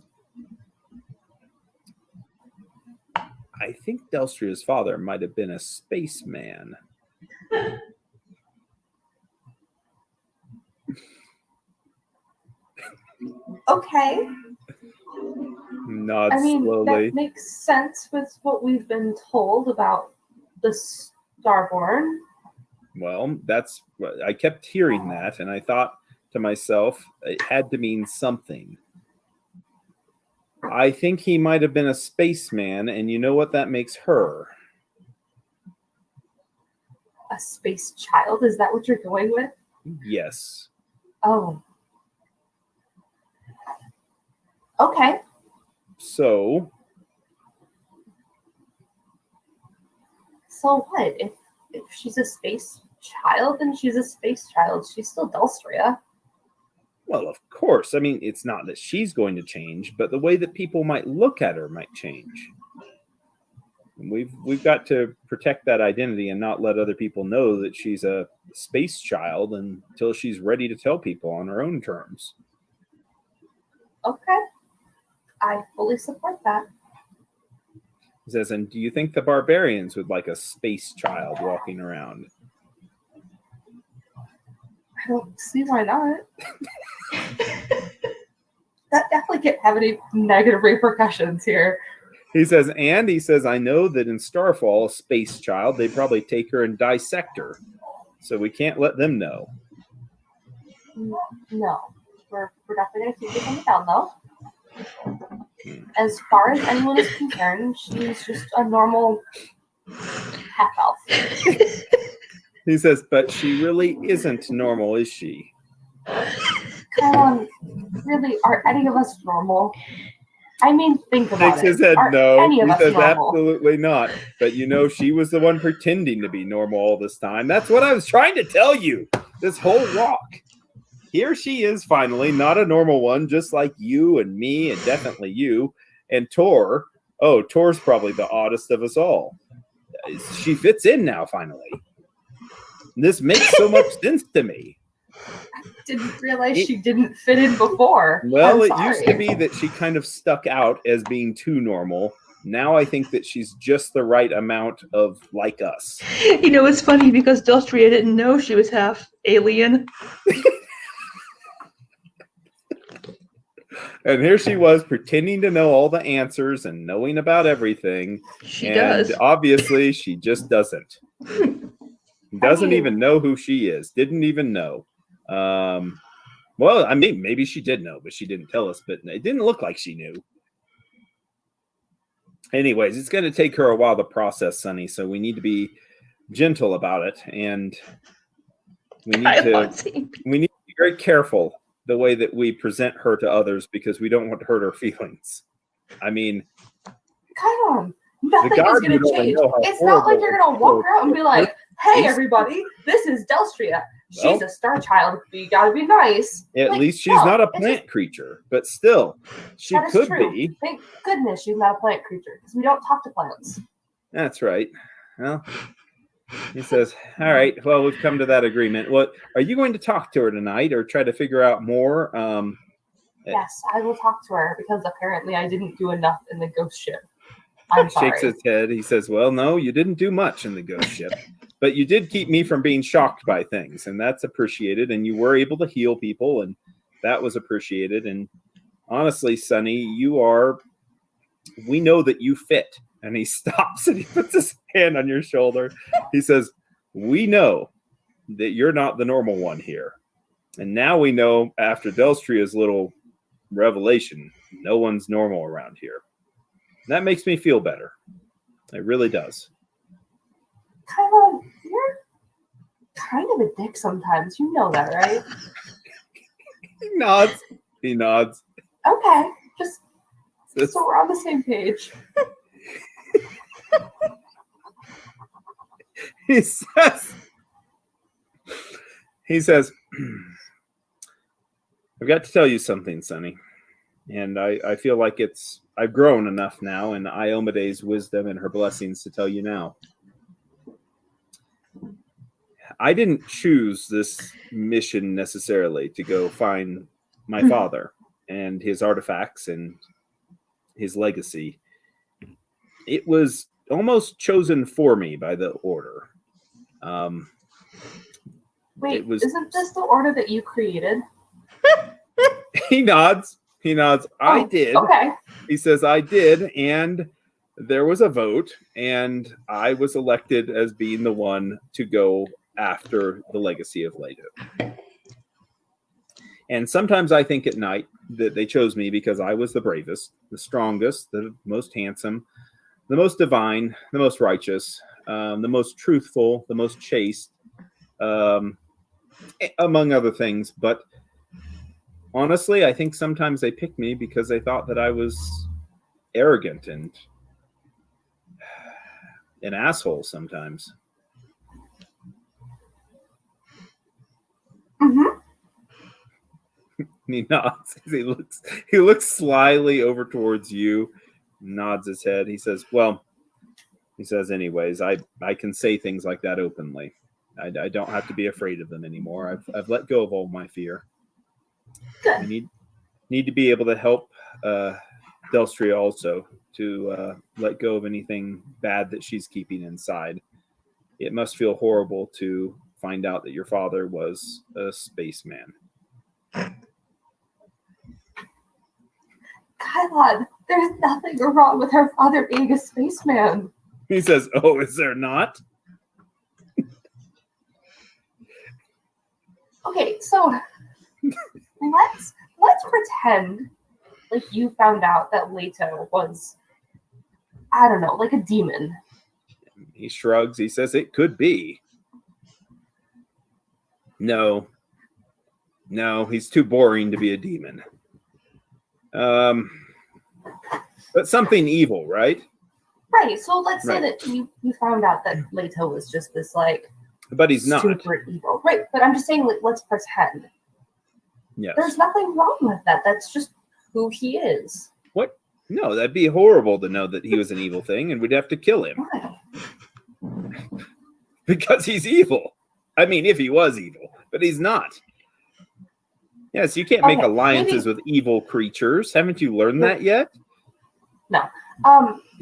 I think Delstria's father might have been a spaceman. Okay. Nods slowly. That makes sense with what we've been told about the Starborn. Well, I kept hearing that, and I thought to myself, it had to mean something. I think he might have been a spaceman, and you know what that makes her? A space child? Is that what you're going with? Yes. Oh. Okay. So So what? If she's a space child, then she's a space child. She's still Dulstria. Well, of course. I mean, it's not that she's going to change, but the way that people might look at her might change. And we've got to protect that identity and not let other people know that she's a space child until she's ready to tell people on her own terms. Okay. I fully support that. He says, and do you think the barbarians would like a space child walking around? I don't see why not. That definitely can't have any negative repercussions here. He says, I know that in Starfall, a space child, they probably take her and dissect her. So we can't let them know. No. We're definitely going to keep this on the down low. As far as anyone is concerned, she's just a normal half elf. He says, but she really isn't normal, is she? Come on, really, are any of us normal? I mean, think about Shakes it. his head Are no. any of He us says normal? absolutely not. But she was the one pretending to be normal all this time. That's what I was trying to tell you. This whole walk. Here she is finally, not a normal one, just like you and me and definitely you. And Tor. Oh, Tor's probably the oddest of us all. She fits in now, finally. This makes so much sense to me. Didn't realize she didn't fit in before. Well, I'm it used to be that she kind of stuck out as being too normal. Now I think that she's just the right amount of like us. It's funny because Dulstria didn't know she was half alien. And here she was pretending to know all the answers and knowing about everything. She and does. Obviously, she just doesn't. Doesn't even know who she is. Didn't even know. Well, I mean, maybe she did know, but she didn't tell us. But it didn't look like she knew. Anyways, it's going to take her a while to process, Sunny. So we need to be gentle about it, and we need to be very careful the way that we present her to others because we don't want to hurt her feelings. I mean, come on, nothing is gods going to would only change. know how It's not like horrible you're going to walk out and be like, "Hey, everybody, this is Dulstria. She's Well, a star child. You got to be nice." At Like, least she's no, not a it's plant creature, but still, she that is could true. be. Thank goodness she's not a plant creature because we don't talk to plants. That's right. Well, he says, all right, well, we've come to that agreement. What are you going to talk to her tonight or try to figure out more? Yes, I will talk to her because apparently I didn't do enough in the ghost ship. I'm sorry. Shakes his head. He says, well, no, you didn't do much in the ghost ship, but you did keep me from being shocked by things, and that's appreciated. And you were able to heal people, and that was appreciated. And honestly, Sunny, we know that you fit. And he stops and he puts his hand on your shoulder. He says, we know that you're not the normal one here. And now we know after Delstria's little revelation, no one's normal around here. That makes me feel better. It really does. Kylo, you're kind of a dick sometimes. You know that, right? He nods. Okay, just so we're on the same page. He says, I've got to tell you something, Sonny. And I feel like I've grown enough now in Iomede's wisdom and her blessings to tell you now. I didn't choose this mission necessarily to go find my father and his artifacts and his legacy. It was almost chosen for me by the Order. Wait, isn't this the Order that you created? He nods. I did. Okay. He says, I did. And there was a vote. And I was elected as being the one to go after the legacy of Leto. And sometimes I think at night that they chose me because I was the bravest, the strongest, the most handsome, the most divine, the most righteous, the most truthful, the most chaste, among other things. But honestly, I think sometimes they picked me because they thought that I was arrogant and an asshole sometimes. Mm-hmm. He nods. He looks slyly over towards you, nods his head. He says, "Well," he says, "anyways, I can say things like that openly. I don't have to be afraid of them anymore. I've let go of all my fear. Good. I need to be able to help Delstria also to let go of anything bad that she's keeping inside. It must feel horrible to find out that your father was a spaceman." Kylon, there's nothing wrong with her father being a spaceman. He says, "Oh, is there not?" Okay, so let's pretend like you found out that Leto was, I don't know, like a demon. He shrugs. He says, "It could be." No, he's too boring to be a demon. But something evil, right? Right, so let's say Right. that you found out that Leto was just this, like, But he's not. super evil. Right, but I'm just saying, like, let's pretend. Yes. There's nothing wrong with that. That's just who he is. What? No, that'd be horrible to know that he was an evil thing, and we'd have to kill him Why? because he's evil. I mean, if he was evil, but he's not. Yes, you can't make Okay, alliances with evil creatures. Haven't you learned that yet?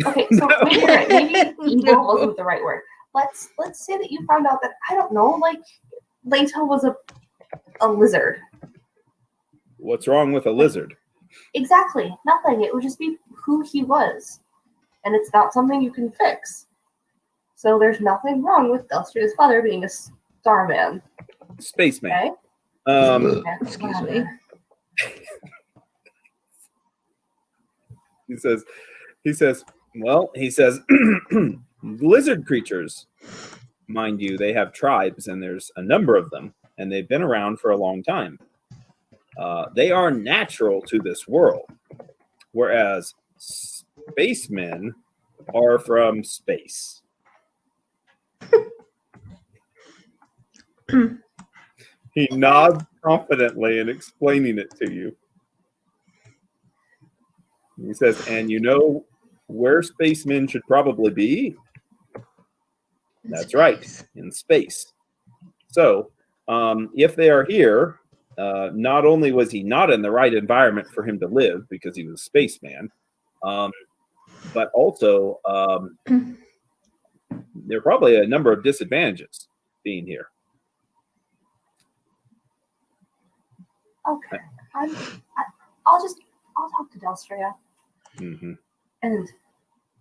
Okay, so No. maybe evil wasn't the right word. Let's say that you found out that, I don't know, like, Leto was a lizard. What's wrong with a lizard? Exactly. Nothing. It would just be who he was. And it's not something you can fix. So there's nothing wrong with Delstria's father being a starman. Spaceman. Okay? Yeah, Excuse me. whatever. He says, lizard creatures, mind you, they have tribes and there's a number of them and they've been around for a long time. They are natural to this world, whereas spacemen are from space. He nods confidently in explaining it to you. He says, and you know where spacemen should probably be? That's right, in space. So, if they are here, not only was he not in the right environment for him to live because he was a spaceman, but also there are probably a number of disadvantages being here. Okay. I'll talk to Delstria Mm-hmm. and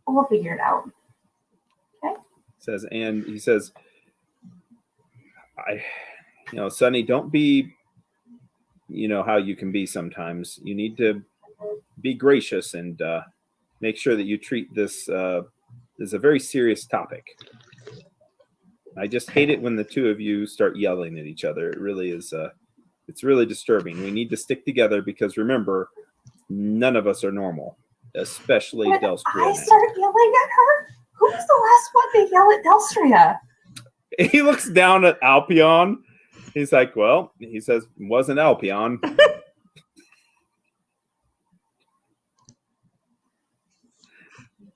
we'll figure it out. He says, Sonny, don't be, how you can be sometimes. You need to be gracious and make sure that you treat this as a very serious topic. I just hate it when the two of you start yelling at each other. It really is, it's really disturbing. We need to stick together because remember, none of us are normal, especially When Delstria. I start yelling at her? Who was the last one to yell at Delstria? He looks down at Alpion. He's like, well, he says, it wasn't Alpion.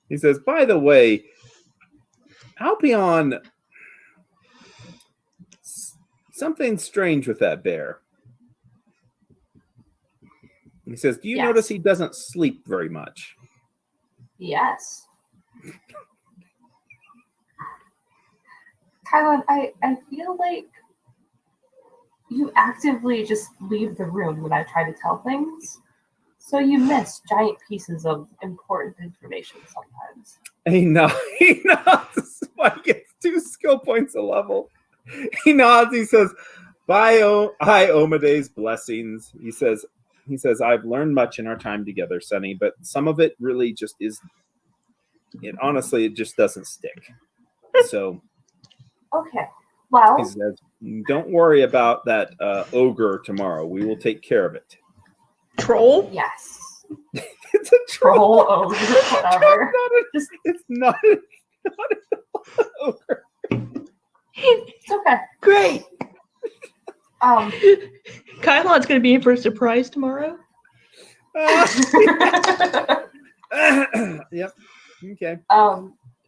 He says, by the way, Alpion, something strange with that bear. He says, do you Yes. notice he doesn't sleep very much? Yes. Kylon, I feel like you actively just leave the room when I try to tell things. So you miss giant pieces of important information sometimes. He nods. He gets 2 skill points a level. He nods. He says, "Bye, Omede's blessings." He says, "I've learned much in our time together, Sonny, but some of it really just is. Honestly, it just doesn't stick." So Okay. Well, he says, "Don't worry about that ogre tomorrow. We will take care of it." Troll? yes. It's a troll. Troll ogre, whatever. It's not. It's okay. Great. Kylon's going to be in for a surprise tomorrow. Yep. Okay.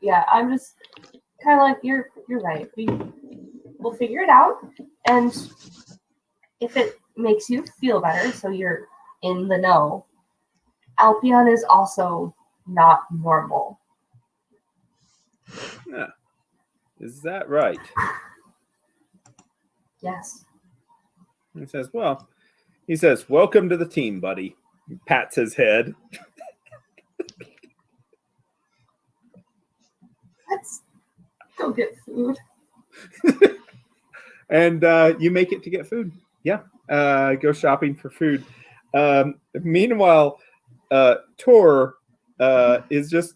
Yeah, I'm just Kyla, you're right. We'll figure it out, and if it makes you feel better, so you're in the know, Alpion is also not normal. Yeah. Is that right? Yes. He says, well, welcome to the team, buddy. He pats his head. Let's go get food. And you make it to get food. Yeah. Go shopping for food. Meanwhile, Tor is just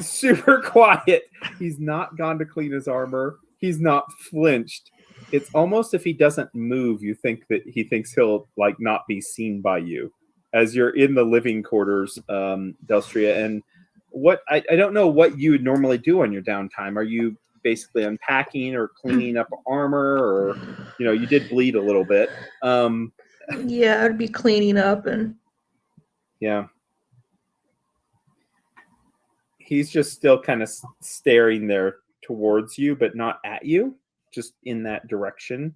super quiet. He's not gone to clean his armor. He's not flinched. It's almost if he doesn't move, you think that he thinks he'll like not be seen by you as you're in the living quarters, Delstria. And what I don't know what you would normally do on your downtime. Are you basically unpacking or cleaning up armor, or you did bleed a little bit? Yeah, I'd be cleaning up and Yeah. He's just still kind of staring there towards you, but not at you, just in that direction.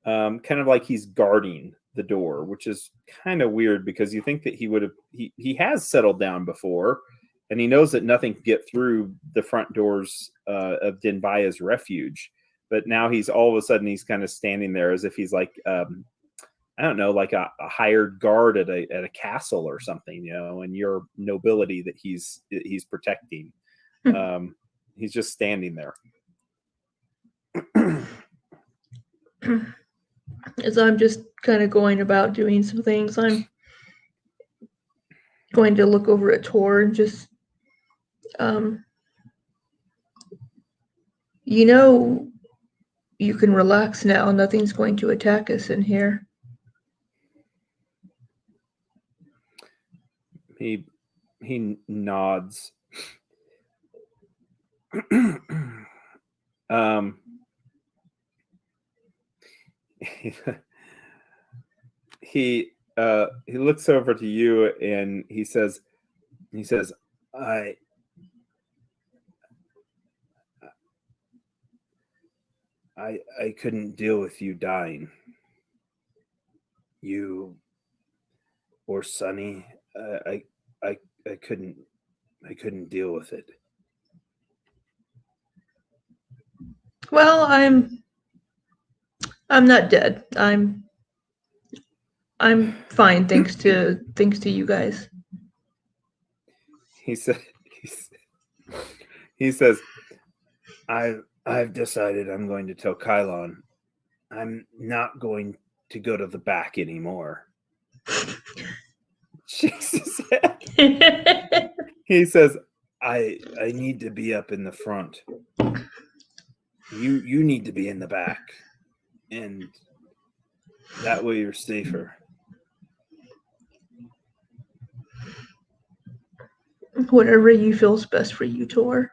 Kind of like he's guarding the door, which is kind of weird because you think that he has settled down before, and he knows that nothing can get through the front doors of Dinbaya's refuge. But now he's all of a sudden he's kind of standing there as if he's like I don't know, like a hired guard at a castle or something, and your nobility that he's protecting. He's just standing there. as I'm just kind of going about doing some things, I'm going to look over at Tor and just, you can relax now. Nothing's going to attack us in here. He nods. He looks over to you and he says, I couldn't deal with you dying. You or Sonny, I couldn't deal with it. Well, I'm not dead. I'm fine, thanks to you guys. He says, I've decided I'm going to tell Kylon I'm not going to go to the back anymore. Jesus. He says, I need to be up in the front. You need to be in the back. And that way you're safer. Whatever you feel's best for you, Tor.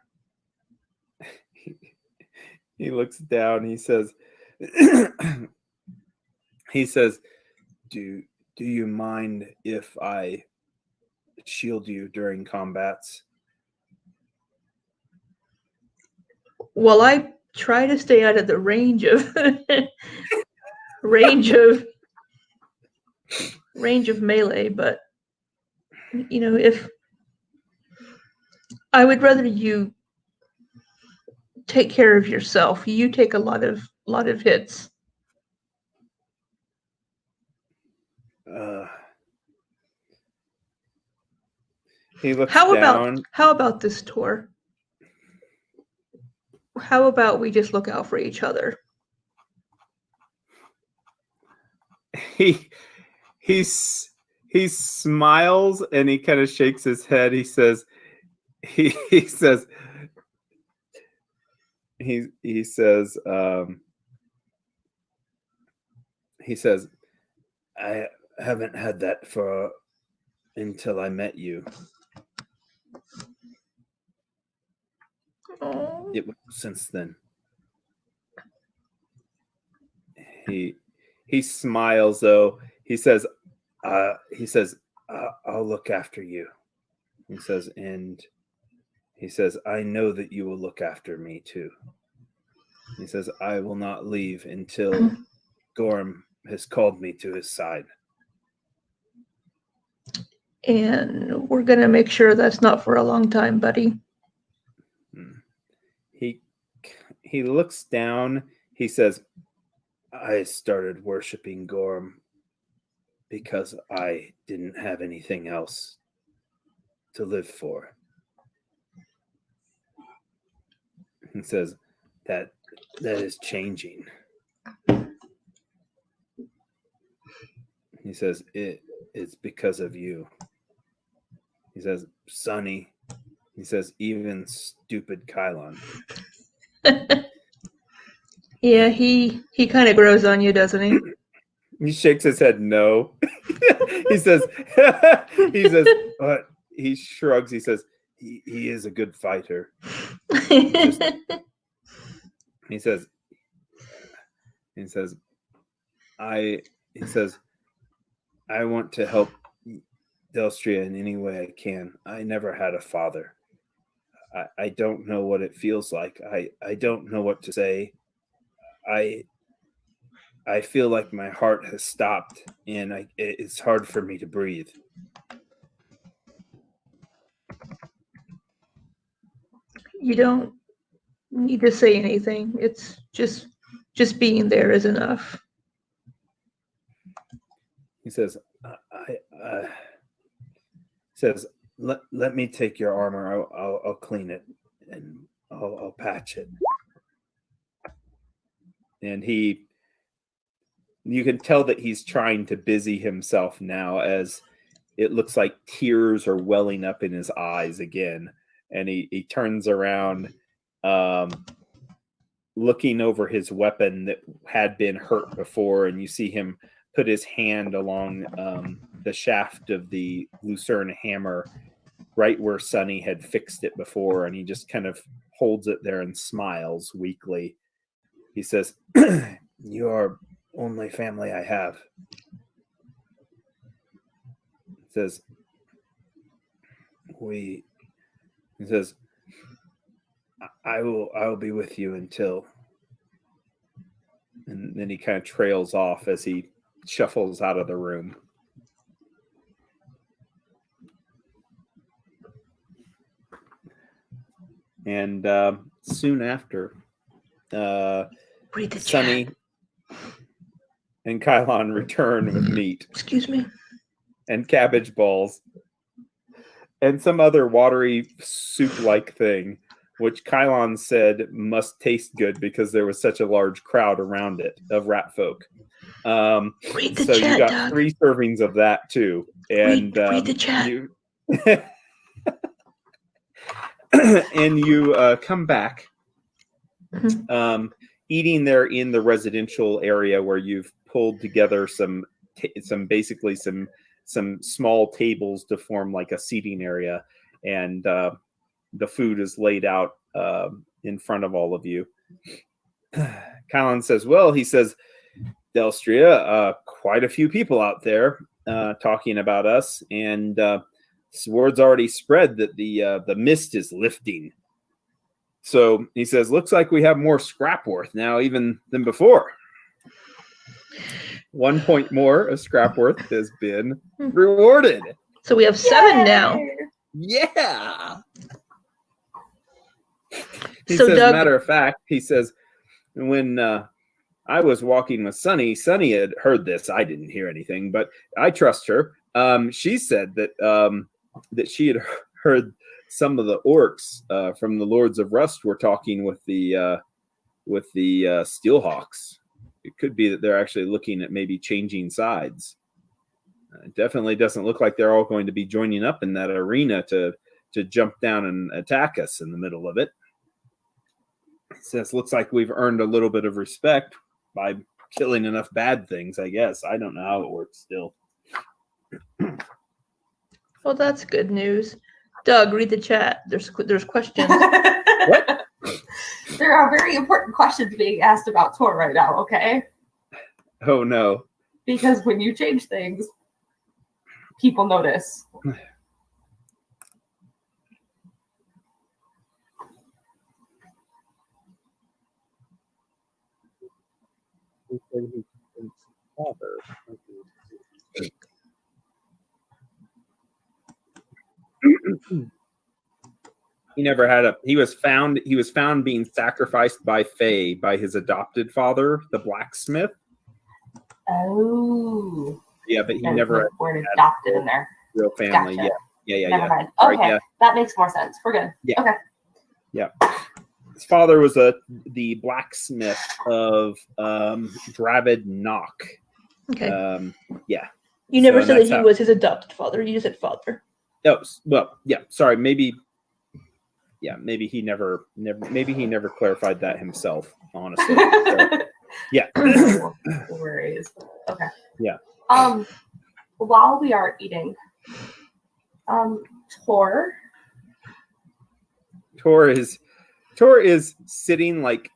He looks down. He says, do you mind if I shield you during combats? Well, I try to stay out of the range of melee, but if I would rather you take care of yourself. You take a lot of hits. He looks down. How about this, Tor? How about we just look out for each other? He smiles and he kind of shakes his head. He says, I haven't had that until I met you. Oh. it was since then. He smiles though. He says, I'll look after you. He says, and he says, I know that you will look after me too. He says, I will not leave until Gorm has called me to his side. And we're going to make sure that's not for a long time, buddy. He looks down. He says, I started worshiping Gorm because I didn't have anything else to live for. He says that is changing. He says it's because of you. He says, Sonny. He says, even stupid Kylon. Yeah, he kind of grows on you, doesn't he? He shakes his head no. he says, but he shrugs. He says, he is a good fighter. He says, I want to help Delstria in any way I can. I never had a father. I don't know what it feels like. I don't know what to say. I feel like my heart has stopped and it's hard for me to breathe. You don't need to say anything. It's just being there is enough. He says, let me take your armor. I'll clean it and I'll patch it. And you can tell that he's trying to busy himself now, as it looks like tears are welling up in his eyes again. And he turns around, looking over his weapon that had been hurt before, and you see him put his hand along the shaft of the Lucerne hammer, right where Sonny had fixed it before, and he just kind of holds it there and smiles weakly. He says, you are only family I have. He says, I will be with you until, and then he kind of trails off as he shuffles out of the room. And soon after, Sonny and Kylon return with meat. Excuse me. And cabbage balls. And some other watery soup-like thing, which Kylon said must taste good because there was such a large crowd around it of rat folk. Read the so chat, you got Doug. 3 servings of that too. And read the chat. And you come back, eating there in the residential area where you've pulled together some small tables to form like a seating area, and the food is laid out in front of all of you. Colin says, well, he says, Delstria, quite a few people out there talking about us, and word's already spread that the mist is lifting. So he says, looks like we have more scrap worth now even than before. 1 point more of scrap worth has been rewarded. So we have 7 now. Yeah. He So says, Doug, matter of fact, he says, when I was walking with Sonny had heard this. I didn't hear anything, but I trust her. She said that that she had heard some of the orcs from the Lords of Rust were talking with the Steelhawks. It could be that they're actually looking at maybe changing sides. It definitely doesn't look like they're all going to be joining up in that arena to jump down and attack us in the middle of it. It says, looks like we've earned a little bit of respect by killing enough bad things, I guess. I don't know how it works still. well, that's good news. Doug, read the chat. There's questions. What? There are very important questions being asked about Tor right now, okay? Oh no. Because when you change things, people notice. He never had a. He was found being sacrificed by Faye by his adopted father, the blacksmith. Oh. Yeah, but he And never the had word adopted in there. real family. Gotcha. Yeah. Never mind. Sorry, Okay, yeah. that makes more sense. We're good. Yeah. Okay. His father was the blacksmith of Dravid Knock. Okay. So You never said that that's he how- was his adopted father. You just said father. Oh, well, yeah. Sorry, maybe. Yeah, maybe he never clarified that himself. Honestly, so, yeah. No worries. Okay. Yeah. While we are eating, Tor. Tor is sitting like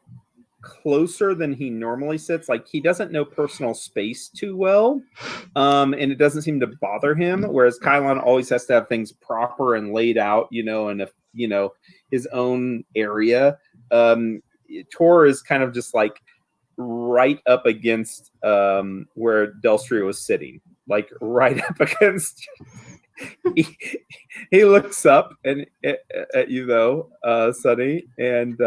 closer than he normally sits. Like he doesn't know personal space too well, and it doesn't seem to bother him. Whereas Kylon always has to have things proper and laid out, and if his own area. Tor is kind of just like right up against where Delstria was sitting, like right up against. He looks up and at you though, Sunny, and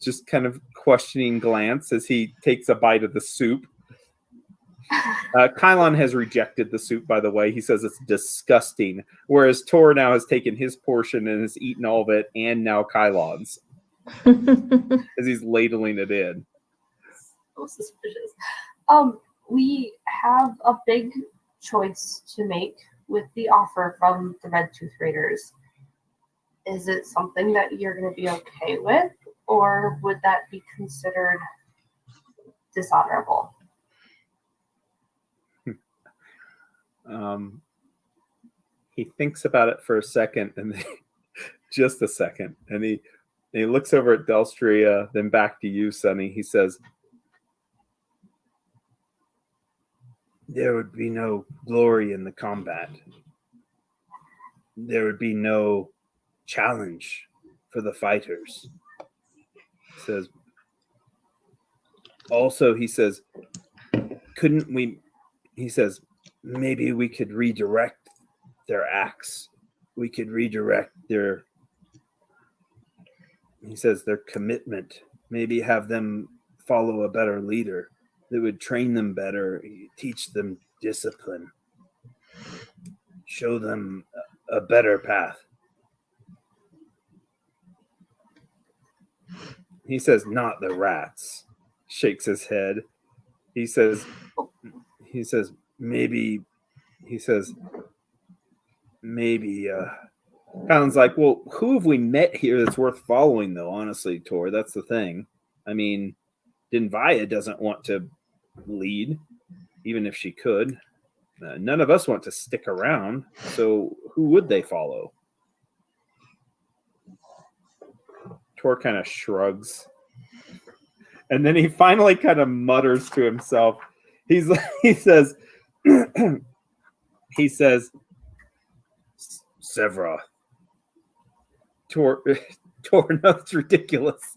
just kind of questioning glance as he takes a bite of the soup. Kylon has rejected the soup, by the way. He says it's disgusting, whereas Tor now has taken his portion and has eaten all of it, and now Kylon's as he's ladling it in. So suspicious. We have a big choice to make with the offer from the Red Tooth Raiders. Is it something that you're going to be okay with, or would that be considered dishonorable? He thinks about it for a second, and then, just a second, and he looks over at Delstria, then back to you, Sonny. He says, "There would be no glory in the combat. There would be no challenge for the fighters." He says, also, he says, couldn't we, he says, maybe we could redirect their acts. We could redirect their, he says, their commitment. Maybe have them follow a better leader that would train them better, teach them discipline, show them a better path. He says, not the rats. Shakes his head. He says, maybe, Kylan's like, well, who have we met here that's worth following, though, honestly, Tor? That's the thing. I mean, Dinvaya doesn't want to lead, even if she could. None of us want to stick around, so who would they follow? Tor kind of shrugs. And then he finally kind of mutters to himself. He says, Sevroth. Tor, no, it's ridiculous.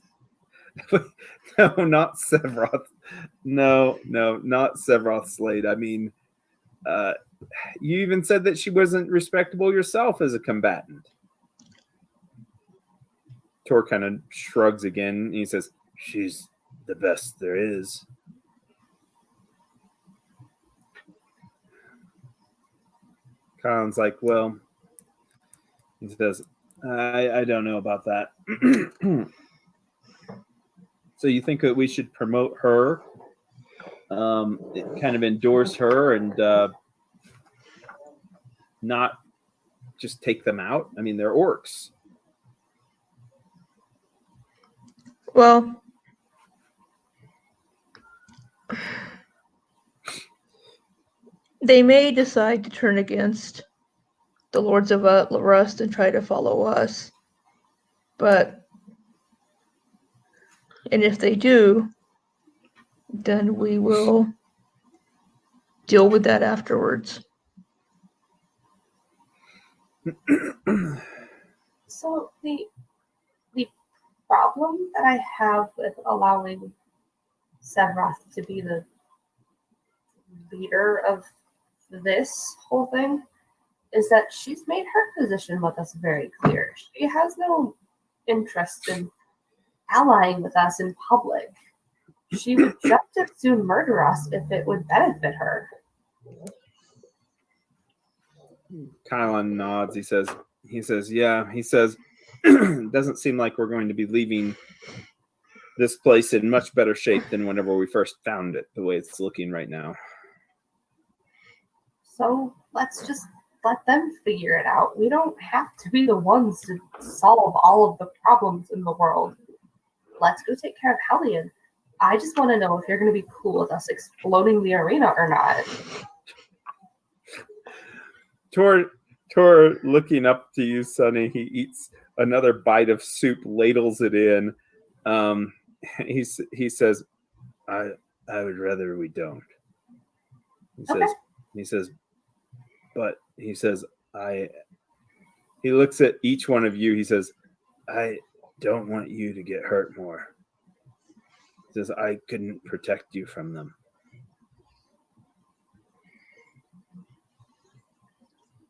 No, not Sevroth. No, not Sevroth Slade. I mean, you even said that she wasn't respectable yourself as a combatant. Tor kind of shrugs again. And he says, she's the best there is. Colin's like, well, he says, I don't know about that. So you think that we should promote her, kind of endorse her, and not just take them out? I mean, they're orcs. Well, they may decide to turn against the Lords of Rust and try to follow us. But And if they do, then we will deal with that afterwards. So the problem that I have with allowing Sevroth to be the leader of this whole thing is that she's made her position with us very clear. She has no interest in allying with us in public. She would just as soon murder us if it would benefit her. Kylon nods. He says, yeah. He says, it doesn't seem like we're going to be leaving this place in much better shape than whenever we first found it, the way it's looking right now. So let's just let them figure it out. We don't have to be the ones to solve all of the problems in the world. Let's go take care of Hellion. I just want to know if you're going to be cool with us exploding the arena or not. Tor, looking up to you, Sonny, he eats another bite of soup, ladles it in. He says, I would rather we don't. He says, he looks at each one of you. He says, I don't want you to get hurt more. He says, I couldn't protect you from them.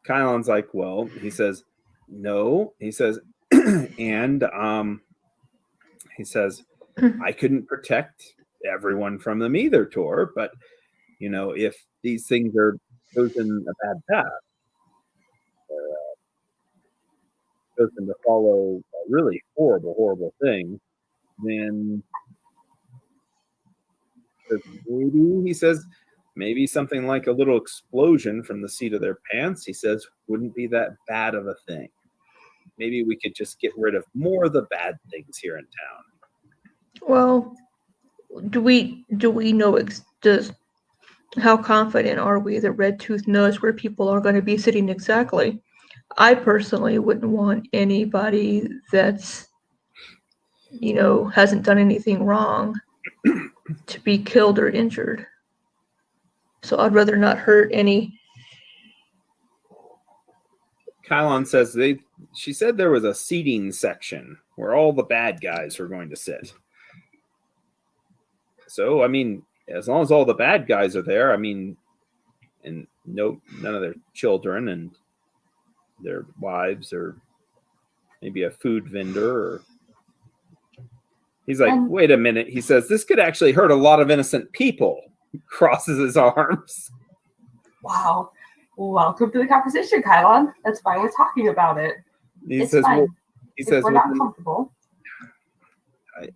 Kylon's like, well, he says, no. He says, and he says, I couldn't protect everyone from them either, Tor. But, you know, if these things are chosen a bad path, or chosen to follow a really horrible thing, then maybe something like a little explosion from the seat of their pants, he says, wouldn't be that bad of a thing. Maybe we could just get rid of more of the bad things here in town. Well, do we know how confident are we that Red Tooth knows where people are going to be sitting exactly? I personally wouldn't want anybody that's, hasn't done anything wrong to be killed or injured. So I'd rather not hurt any. Kylon says she said there was a seating section where all the bad guys were going to sit. So, I mean, as long as all the bad guys are there, I mean, and none of their children and their wives or maybe a food vendor or he's like, wait a minute. He says, this could actually hurt a lot of innocent people. He crosses his arms. Wow. Welcome to the conversation, Kylon. That's why we're talking about it. He says, fine. Well, he says, we're not comfortable.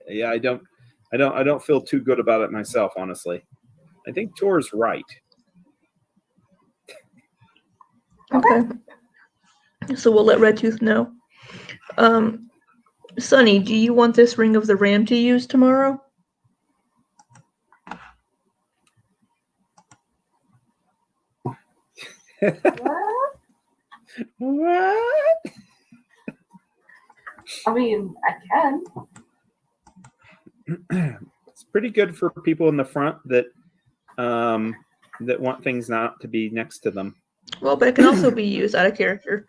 I don't feel too good about it myself, honestly. I think Tor's right. Okay. So we'll let Red Tooth know. Sonny, do you want this Ring of the Ram to use tomorrow? What? I mean, I can. It's pretty good for people in the front that want things not to be next to them. Well, but it can also be used out of character.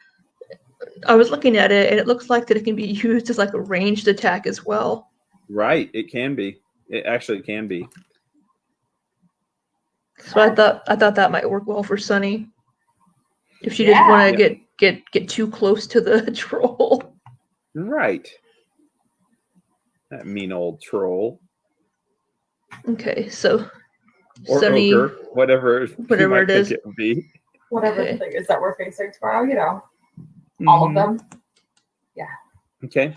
I was looking at it, and it looks like that it can be used as like a ranged attack as well. Right, it can be. It actually can be. So I thought that might work well for Sonny. If she didn't want to get too close to the troll. Right. That mean old troll. Okay, so Or Sonny, ogre, whatever it is. It would be. Whatever the thing is that we're facing tomorrow, all of them. Yeah. Okay.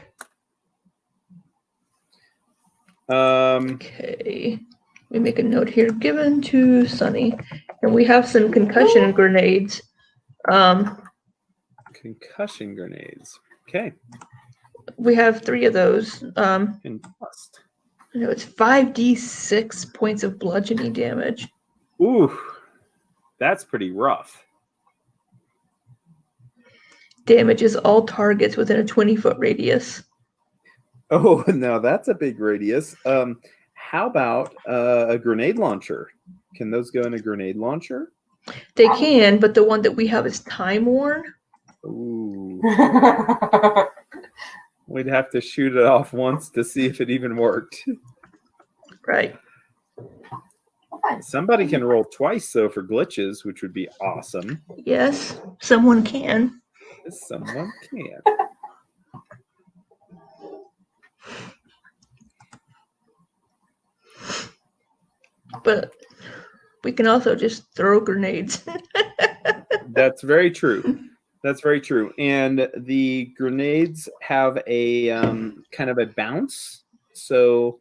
Okay. Let me make a note here. Given to Sonny. And we have some concussion grenades. Concussion grenades. Okay. We have 3 of those. Concussed. It's 5d6 points of bludgeoning damage. Ooh. That's pretty rough. Damages all targets within a 20-foot radius. Oh, now that's a big radius. How about a grenade launcher? Can those go in a grenade launcher? They can, but the one that we have is time worn. Ooh, we'd have to shoot it off once to see if it even worked. Right. Somebody can roll twice though for glitches, which would be awesome. Yes, someone can. Someone can. But we can also just throw grenades. That's very true. That's very true. And the grenades have a kind of a bounce. So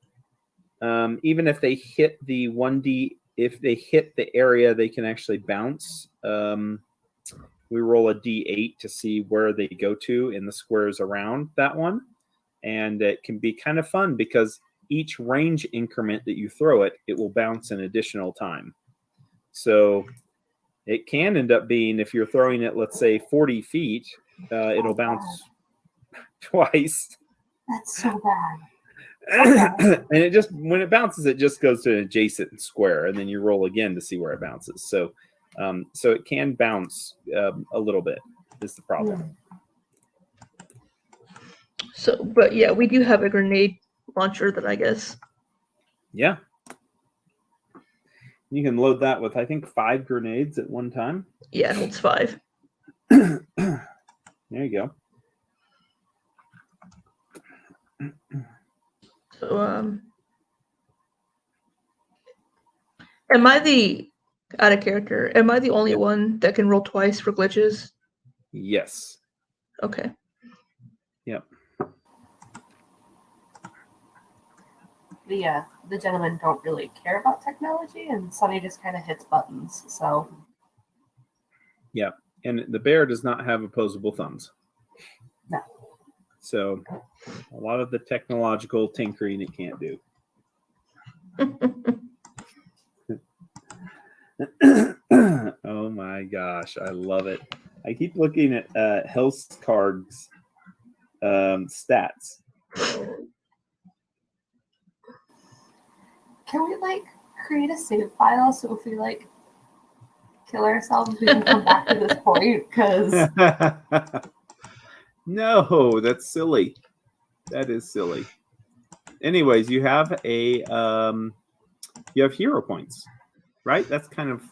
even if they hit the 1D, if they hit the area, they can actually bounce. We roll a D8 to see where they go to in the squares around that one. And it can be kind of fun because each range increment that you throw it, it will bounce an additional time. So it can end up being, if you're throwing it, let's say 40 feet, it'll bounce twice. That's so bad. And it just, when it bounces, it just goes to an adjacent square, and then you roll again to see where it bounces. So it can bounce a little bit is the problem. So, but yeah, we do have a grenade launcher that I guess. Yeah. You can load that with, I think, 5 grenades at one time. Yeah, it holds 5. There you go. So, am I the, out of character, am I the only one that can roll twice for glitches? Yes. Okay. Yep. The gentlemen don't really care about technology, and Sunny just kind of hits buttons. So Yeah. And the bear does not have opposable thumbs. No. So a lot of the technological tinkering it can't do. Oh my gosh, I love it. I keep looking at Hellscard's stats. can we create a save file so if we kill ourselves, we can come back to this point? Because No, that's silly. That is silly. Anyways, you have a you have hero points, right? That's kind of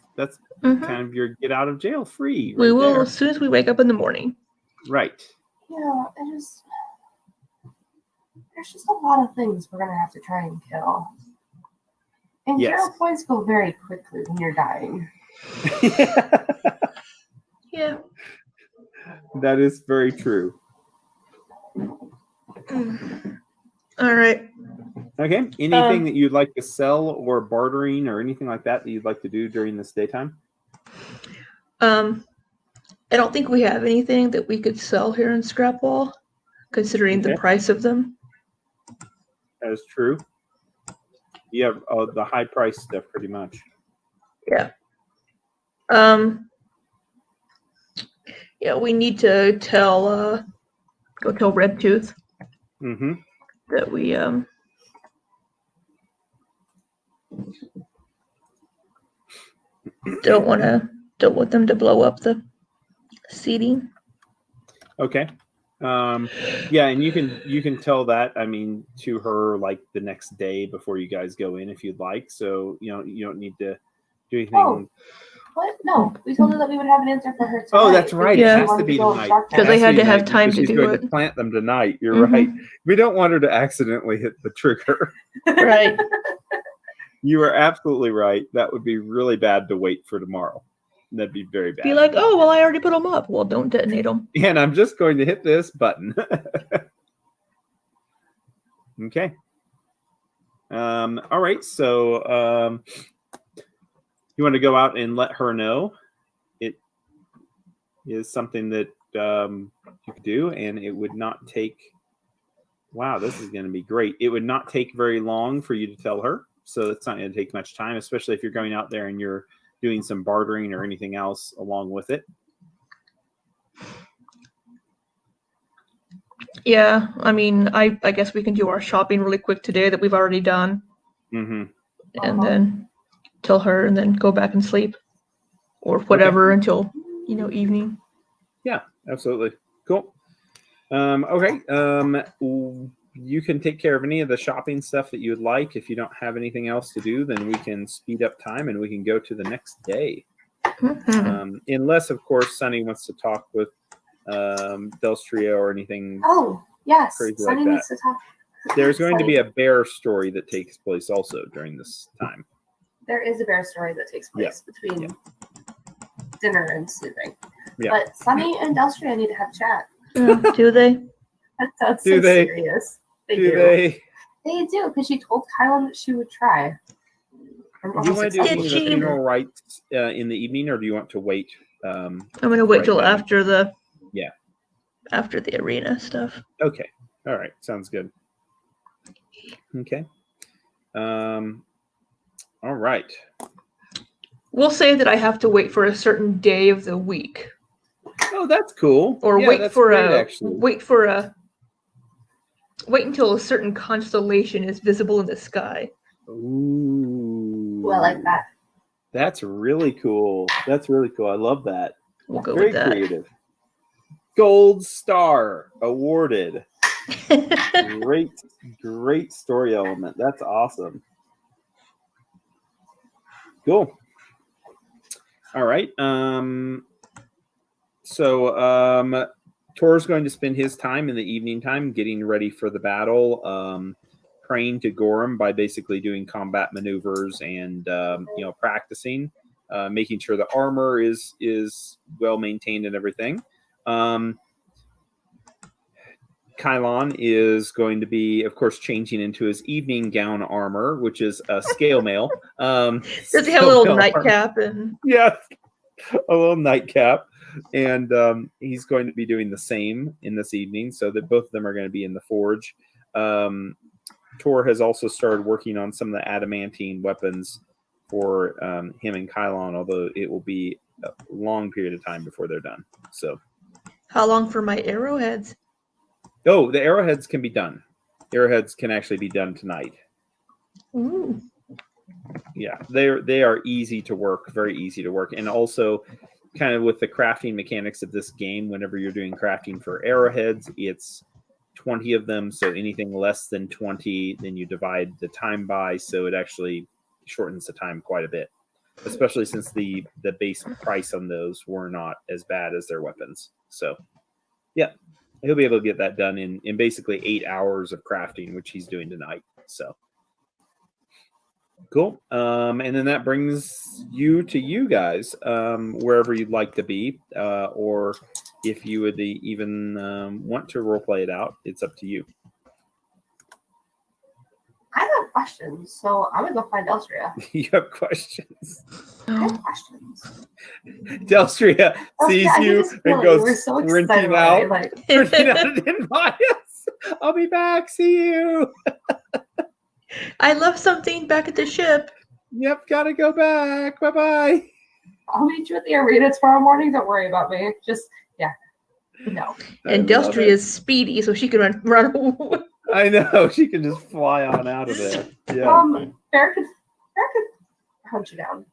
your get out of jail free. Right We will there. as soon as we wake up in the morning. Right. there's just a lot of things we're gonna have to try and kill. And Yes. hero points go very quickly when you're dying. Yeah. That is very true. All right. Okay. Anything that you'd like to sell or bartering or anything like that you'd like to do during this daytime? I don't think we have anything that we could sell here in Scrapwall, considering the Okay. price of them. That is true. You have the high price stuff pretty much. Yeah. Yeah, we need to tell go tell Redtooth Mm-hmm. that we don't want them to blow up the seating. Okay. Yeah, and you can tell that, I mean, to her like the next day before you guys go in if you'd like. So you don't need to do anything. Oh. What? No, we told her that we would have an answer for her tonight. Oh, that's right. Yeah. It has to be tonight. Because they had to have time to she's do going it. to plant them tonight. You're Mhm. right. We don't want her to accidentally hit the trigger. Right. You are absolutely right. That would be really bad to wait for tomorrow. That'd be very bad. Be like, oh, well, I already put them up. Well, don't detonate them. And I'm just going to hit this button. Okay. All right. So you want to go out and let her know it is something that you could do, and it would not take. Wow, this is going to be great. It would not take very long for you to tell her. So it's not going to take much time, especially if you're going out there and you're doing some bartering or anything else along with it. Yeah, I mean, I guess we can do our shopping really quick today that we've already done, Mm-hmm. and then tell her, and then go back and sleep, or whatever until evening. Yeah, absolutely. Cool. Okay. You can take care of any of the shopping stuff that you would like. If you don't have anything else to do, then we can speed up time and we can go to the next day. Mhm. Unless, of course, Sunny wants to talk with Delstria or anything. Oh, yes. Crazy like Sunny that. needs to talk. There's going to Sunny. be a bear story that takes place also during this time. There is a bear story that takes place between dinner and sleeping. Yeah. But Sunny and Delstria need to have a chat. Yeah, do they? That sounds Do so they? serious. They Do do. they? They do, because she told Kylan that she would try. I'm Do you want to do Did any of the she? funeral rites in the evening, or do you want to wait? I'm gonna wait Right till then. after the arena stuff. Okay. All right. Sounds good. Okay. All right. We'll say that I have to wait for a certain day of the week, Oh, that's cool. or Yeah, wait that's for great, a actually. wait until a certain constellation is visible in the sky. Ooh. Ooh, I like that. That's really cool. That's really cool. I love that. We'll go Very with that. creative. Gold star awarded. Great story element. That's awesome. Cool. All right. So Tor's going to spend his time in the evening time getting ready for the battle, praying to Gorham by basically doing combat maneuvers and practicing, making sure the armor is well maintained and everything. Kylon is going to be, of course, changing into his evening gown armor, which is a scale mail. Does he have a little nightcap and? Yeah, a little nightcap. And he's going to be doing the same in this evening, so that both of them are going to be in the forge. Tor has also started working on some of the adamantine weapons for him and Kylon, although it will be a long period of time before they're done. So, How long for my arrowheads? oh, the arrowheads can be done. Arrowheads can actually be done tonight. Ooh. Yeah, they are easy to work, very easy to work, and also kind of with the crafting mechanics of this game. Whenever you're doing crafting for arrowheads, it's 20 of them. So anything less than 20, then you divide the time by. So it actually shortens the time quite a bit, especially since the base price on those were not as bad as their weapons. So yeah, he'll be able to get that done in basically 8 hours of crafting, which he's doing tonight. So cool. And then that brings you guys, wherever you'd like to be, or if you would even want to role play it out, it's up to you. I have questions, so I'm gonna go find Delstria. You have questions. I have questions. Delstria sees I can you just feel and it. goes You were so sprinting excited out. when I, like, Sprinting out and invite us. I'll be back. See you. I left something back at the ship. Yep, gotta go back. Bye-bye. I'll meet you at the arena tomorrow morning. Don't worry about me. Just no. And I love Delstria it. is speedy, so she can run away. I know. She can just fly on out of there. Yeah. Bear could hunt you down.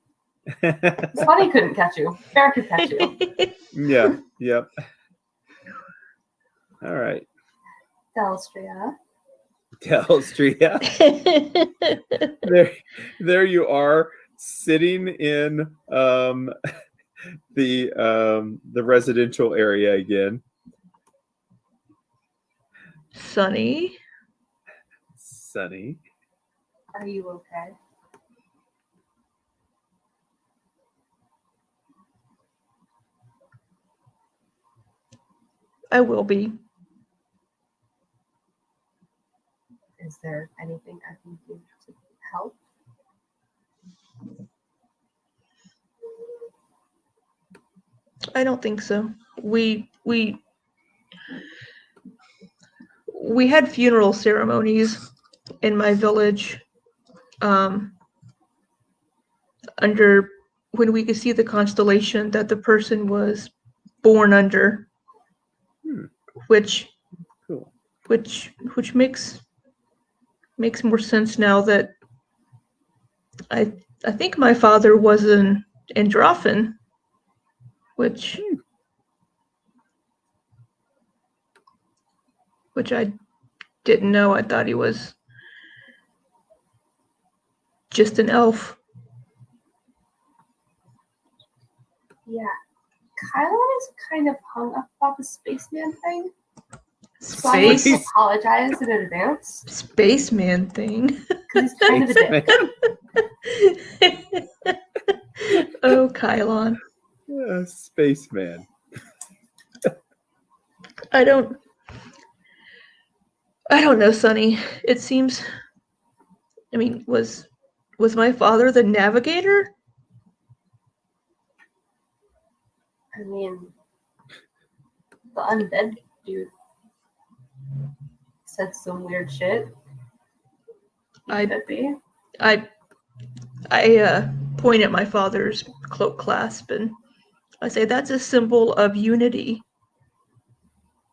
Sunny couldn't catch you. Bear could catch you. Yeah. Yep. All right. Delstria. Delstria. There you are, sitting in the residential area again. Sunny. Sunny. Are you okay? I will be. Is there anything I can do to help? I don't think so. We had funeral ceremonies in my village under when we could see the constellation that the person was born under, which Cool. which makes more sense now that I think my father was an androphon, which I didn't know. I thought he was just an elf. Yeah. Kylan is kind of hung up about the spaceman thing. So I would Space apologize in advance. spaceman thing. Because he's kind of a dick. Oh, Kylon. Spaceman. I don't know, Sonny. It seems. I mean, was my father the navigator? I mean, the undead dude said some weird shit. I Could be. I point at my father's cloak clasp and I say that's a symbol of unity.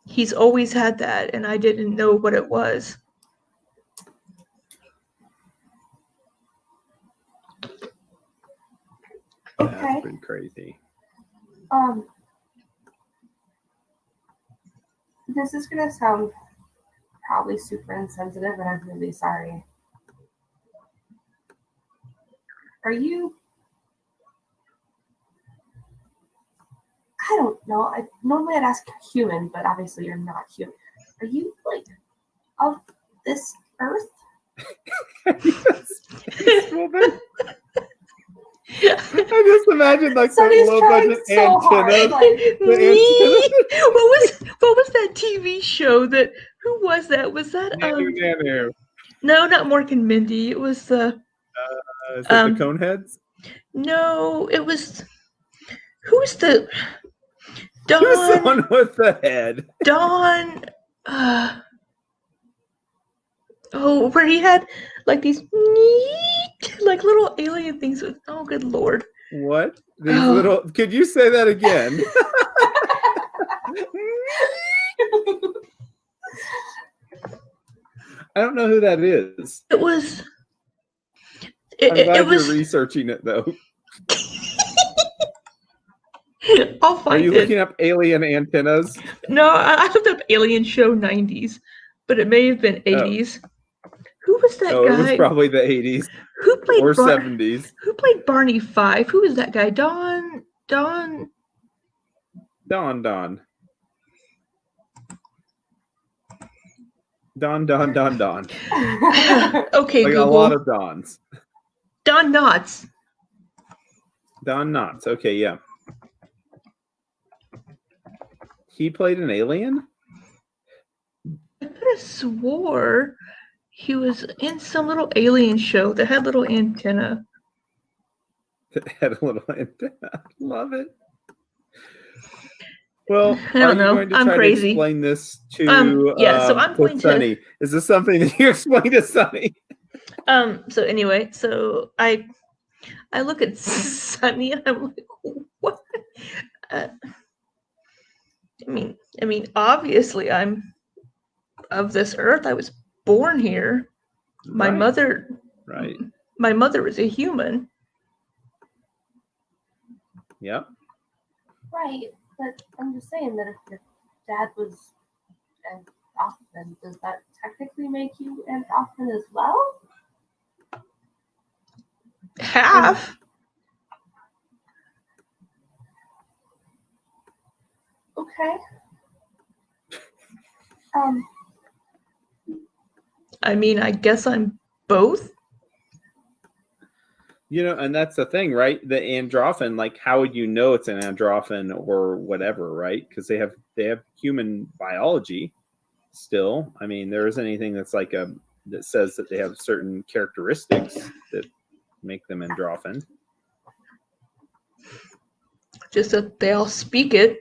He's always had that, and I didn't know what it was. Okay. That's pretty crazy. This is gonna sound probably super insensitive, and I'm really sorry. Are you? I don't know. Normally I'd ask human, but obviously you're not human. Are you like of this earth? I just imagine like Sonny's the low trying budget so hard. antennas. Like, The antennas. what was that TV show that? Who was that? Was that Nanu. No, not Mork and Mindy. It was Is it the Coneheads? no, it was who's the Who's the Don one with the head? Don oh, where he had like these neat, like little alien things with oh good lord. What? These Oh. little. Could you say that again? I don't know who that is. It was I'm glad it was you're researching it though. I'll Are find you it. looking up alien antennas? No, I looked up Alien Show 90s, but it may have been 80s. Who was that Oh, guy? it was probably the 80s Who played or 70s. Who played Barney Five? Who was that guy? Don. Don. Don, Okay, like Google. a lot of Dons. Don Knotts. Don Knotts. Okay, yeah. He played an alien? I could have swore he was in some little alien show that had little antenna. That had a little antenna. Love it. Well, I don't know. Are you going to I'm try crazy. to explain this to Yeah, so I'm going to- Sunny? Is this something that you explain to Sunny? So anyway, so I look at Sunny and I'm like, what? I mean, obviously I'm of this earth. I was born here. My Right. mother is a human. Yep. right, but I'm just saying that if your dad was an Androphon, does that technically make you an Androphon as well? Half. Okay. I mean, I guess I'm both. You know, and that's the thing, right? The androphon, like, how would you know it's an androphon or whatever, right? Because they have human biology still. I mean, there isn't anything that's like that says that they have certain characteristics that make them androphon. Just that they all speak it.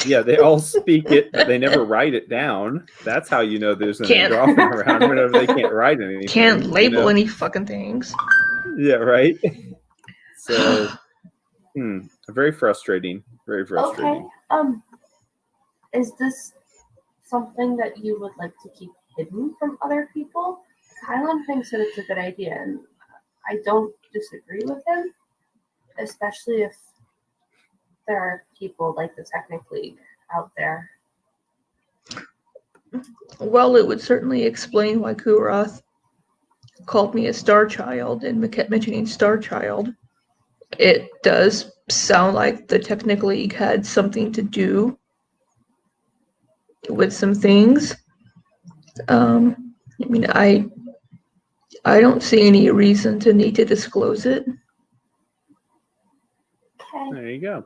Yeah, they all speak it, but they never write it down. That's how you know there's an Can't- androphon around whenever they can't write anything. Can't you label know? any fucking things. Yeah, right. So, very frustrating. Very frustrating. Okay. Is this something that you would like to keep hidden from other people, Kylan thinks that it's a good idea, and I don't disagree with him, especially if there are people like the Technic League out there. Well, it would certainly explain why Kuroth called me a star child and kept mentioning star child. It does sound like the Technic League had something to do with some things. I mean, I don't see any reason to need to disclose it. Okay. There you go.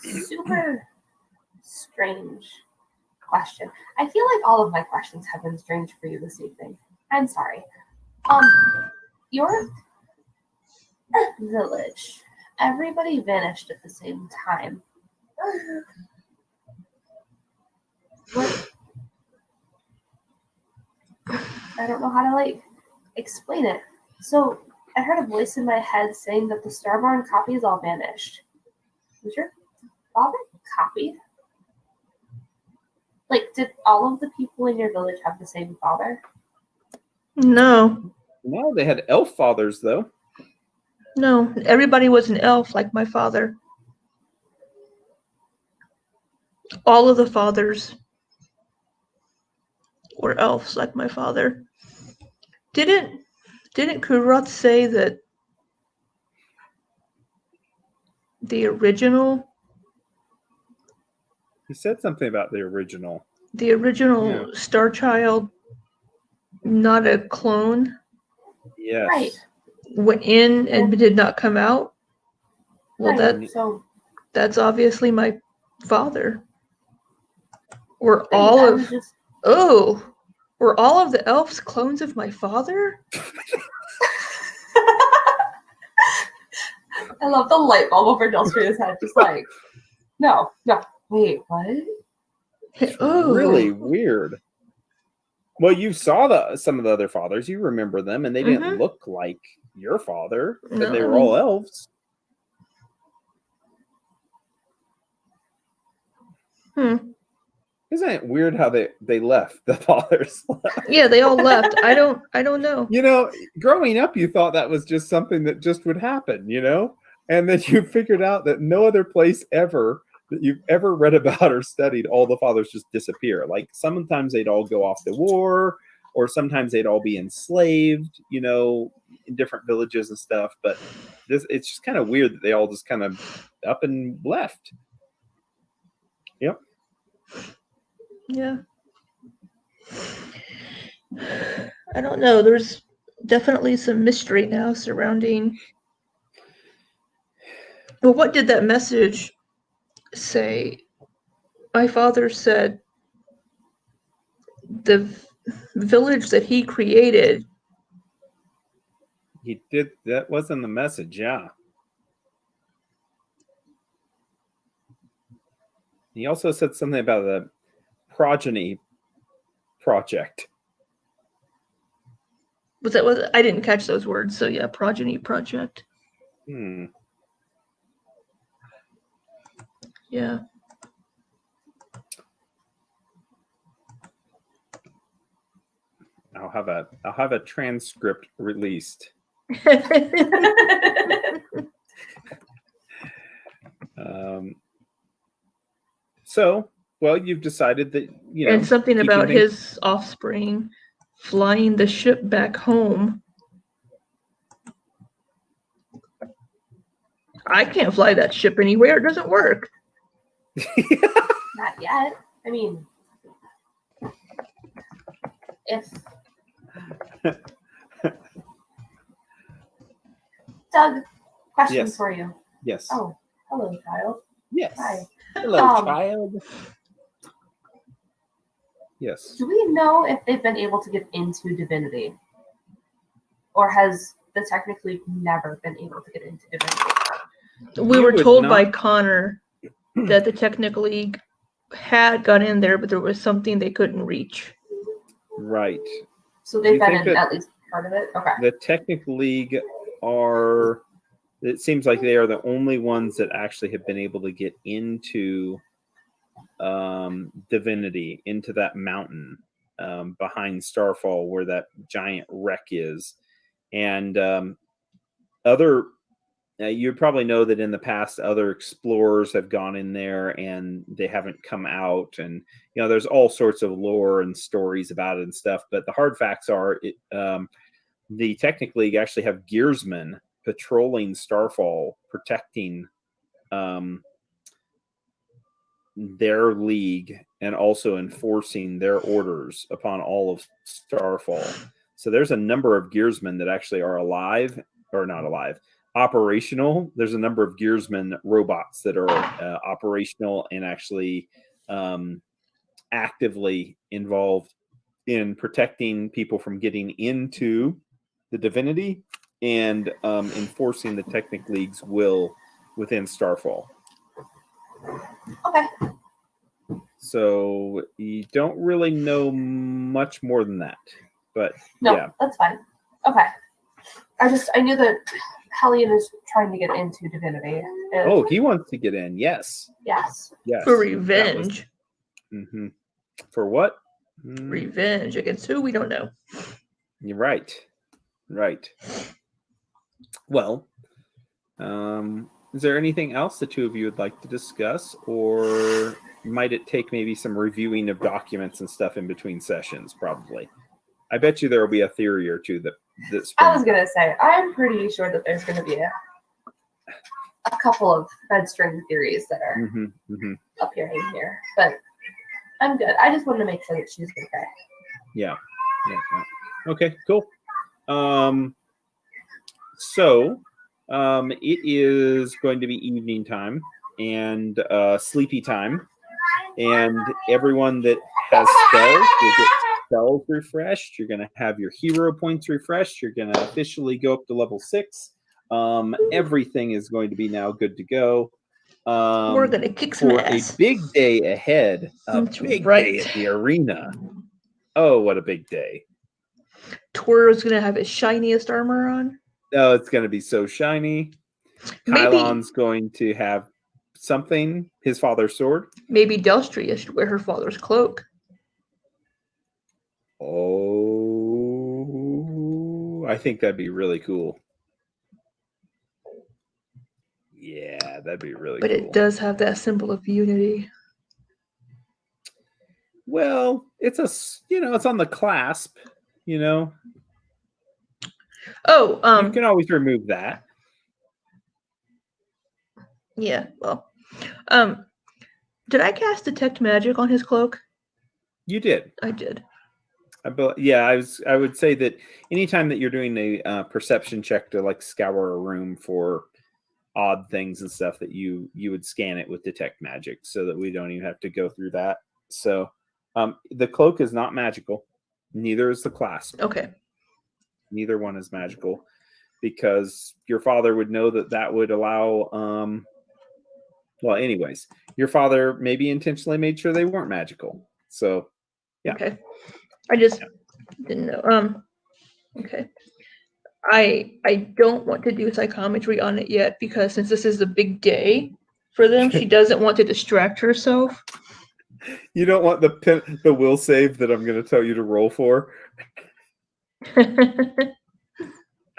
Super strange question. I feel like all of my questions have been strange for you this evening. I'm sorry. Your village, everybody vanished at the same time. What? I don't know how to explain it. So I heard a voice in my head saying that the Starborn copies all vanished. Was your father copied? Did all of the people in your village have the same father? No, No, they had elf fathers though. no. Everybody was an elf like my father. All of the fathers were elves like my father. Didn't Kuroth say that the original He said something about the original. Yeah. Star Child, not a clone, Yes. Right. went in and did not come out? Well, Right. So that's obviously my father. Were I all was of just were all of the elves clones of my father? I love the light bulb over Delstria's head, just no, wait, what? Oh, Really weird. Well, you saw some of the other fathers. You remember them, and they didn't Mhm. look like your father, but No, they I were mean- all elves. Isn't it weird how they left, the fathers left? Yeah, they all left. I don't know. You know, growing up, you thought that was just something that just would happen, you know? And then you figured out that no other place ever that you've ever read about or studied, all the fathers just disappear. Like sometimes they'd all go off to war, or sometimes they'd all be enslaved, you know, in different villages and stuff. But it's just kind of weird that they all just kind of up and left. Yep. Yeah. I don't know. There's definitely some mystery now surrounding. Well, what did that message say? My father said the village that he created. He did. That wasn't the message. Yeah. He also said something about the progeny project. Was that what I didn't catch those words? So yeah, progeny project. Yeah. I'll have a transcript released. So, well, you've decided that and something keeping about things- his offspring flying the ship back home. I can't fly that ship anywhere. It doesn't work. Not yet. I mean, if Doug, question Yes. for you. Yes. Oh, hello, child. Yes. Hi. Hello, child. Yes. Do we know if they've been able to get into Divinity? Or has the Technic League never been able to get into Divinity? We You were would told by not- Connor that the Technic League had got in there, but there was something they couldn't reach. Right. So they've You been think in that- at least part of it? Okay. The Technic League are. It seems like they are the only ones that actually have been able to get into divinity into that mountain behind Starfall where that giant wreck is. And other you probably know that in the past other explorers have gone in there and they haven't come out, and there's all sorts of lore and stories about it and stuff, but the hard facts are the Technic League actually have gearsmen patrolling Starfall, protecting their league and also enforcing their orders upon all of Starfall. So there's a number of gearsmen that actually are alive, or not alive, operational. There's a number of gearsmen robots that are operational and actually actively involved in protecting people from getting into the divinity and enforcing the Technic League's will within Starfall. Okay. So you don't really know much more than that, but No, yeah. that's fine. Okay. I knew that Hellion is trying to get into divinity. And Oh, he wants to get in. Yes. yes. Yes. For revenge. Mm-hmm. For what? Revenge against who? We don't know. You're right. Right. Well, is there anything else the two of you would like to discuss, or might it take maybe some reviewing of documents and stuff in between sessions? Probably. I bet you there will be a theory or two that's. I was gonna say I'm pretty sure that there's gonna be a couple of bedstring theories that are appearing here, but I'm good. I just wanted to make sure that she's okay. Yeah. Okay. Cool. So it is going to be evening time and sleepy time, and everyone that has spells will get spells refreshed. You're going to have your hero points refreshed. You're going to officially go up to level 6. Everything is going to be now good to go. We're going to kick some for ass. a big day ahead. A That's big right. day at the arena. Oh, what a big day. Tor going to have his shiniest armor on. Oh, it's going to be so shiny. Maybe- Kylon's going to have something, his father's sword. Maybe Delstria should wear her father's cloak. Oh, I think that'd be really cool. Yeah, that'd be really But cool. it does have that symbol of unity. Well, it's it's on the clasp, Oh, you can always remove that. yeah, well. Did I cast Detect Magic on his cloak? You did. I did. I would say that anytime that you're doing a perception check to like scour a room for odd things and stuff, that you would scan it with Detect Magic so that we don't even have to go through that. So the cloak is not magical. Neither is the clasp. Okay. Neither one is magical because your father would know that would allow well, anyways, your father maybe intentionally made sure they weren't magical. So yeah. Okay. I just didn't know. Okay. I don't want to do psychometry on it yet because since this is a big day for them, she doesn't want to distract herself. You don't want the will save that I'm going to tell you to roll for.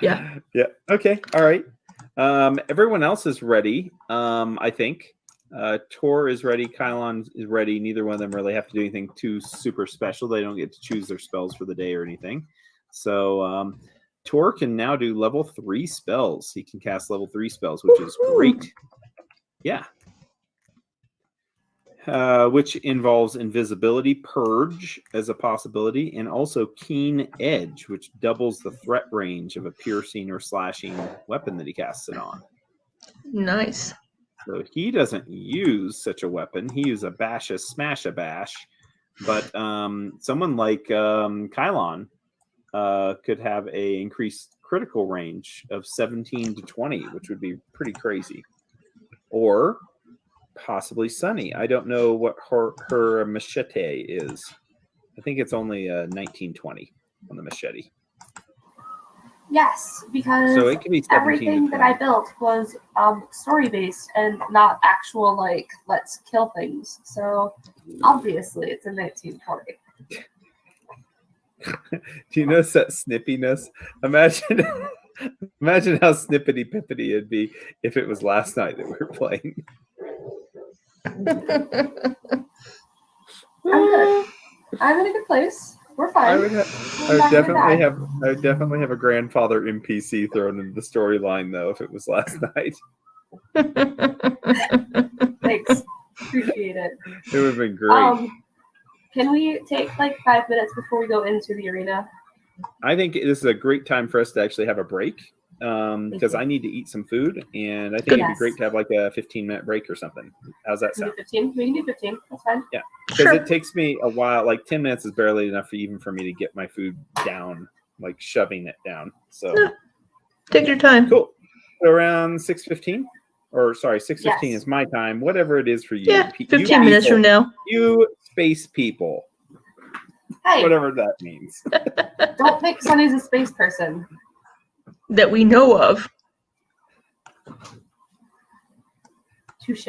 Yeah. Yeah. Okay. All right. Everyone else is ready. I think Tor is ready. Kylon is ready. Neither one of them really have to do anything too super special. They don't get to choose their spells for the day or anything. So Tor can now do level 3 spells. He can cast level 3 spells, which is great. Yeah. Which involves invisibility, purge as a possibility, and also keen edge, which doubles the threat range of a piercing or slashing weapon that he casts it on. Nice. So he doesn't use such a weapon. He uses a bash a smash a bash. But someone like Kylon could have a increased critical range of 17 to 20, which would be pretty crazy. Or possibly Sunny. I don't know what her machete is. I think it's only 1920 on the machete. Yes, because So it could be 17 everything to that I 20. built was story based and not actual like let's kill things. So obviously it's a 1920. Do you notice that snippiness? Imagine, imagine how snippety pippity it'd be if it was last night that we were playing. I'm good. I'm in a good place. We're fine. I would definitely have a grandfather NPC thrown into the storyline though if it was last night. Thanks. Appreciate it. It would have been great. Can we take like 5 minutes before we go into the arena? I think this is a great time for us to actually have a break because you. I need to eat some food, and I think Good. it'd be great to have like a 15-minute break or something. How's that Can we sound? do 15? We can do 15. That's fine. Because Sure. it takes me a while. Like 10 minutes is barely enough even for me to get my food down, like shoving it down. So Yeah. Take your time. cool. So around 6:15, or sorry, 6:15 Yes. is my time. Whatever it is for you. Yeah, You 15 minutes people, from now. You space people, Hey, whatever that means. don't think Sunny's a space person. That we know of. Touche?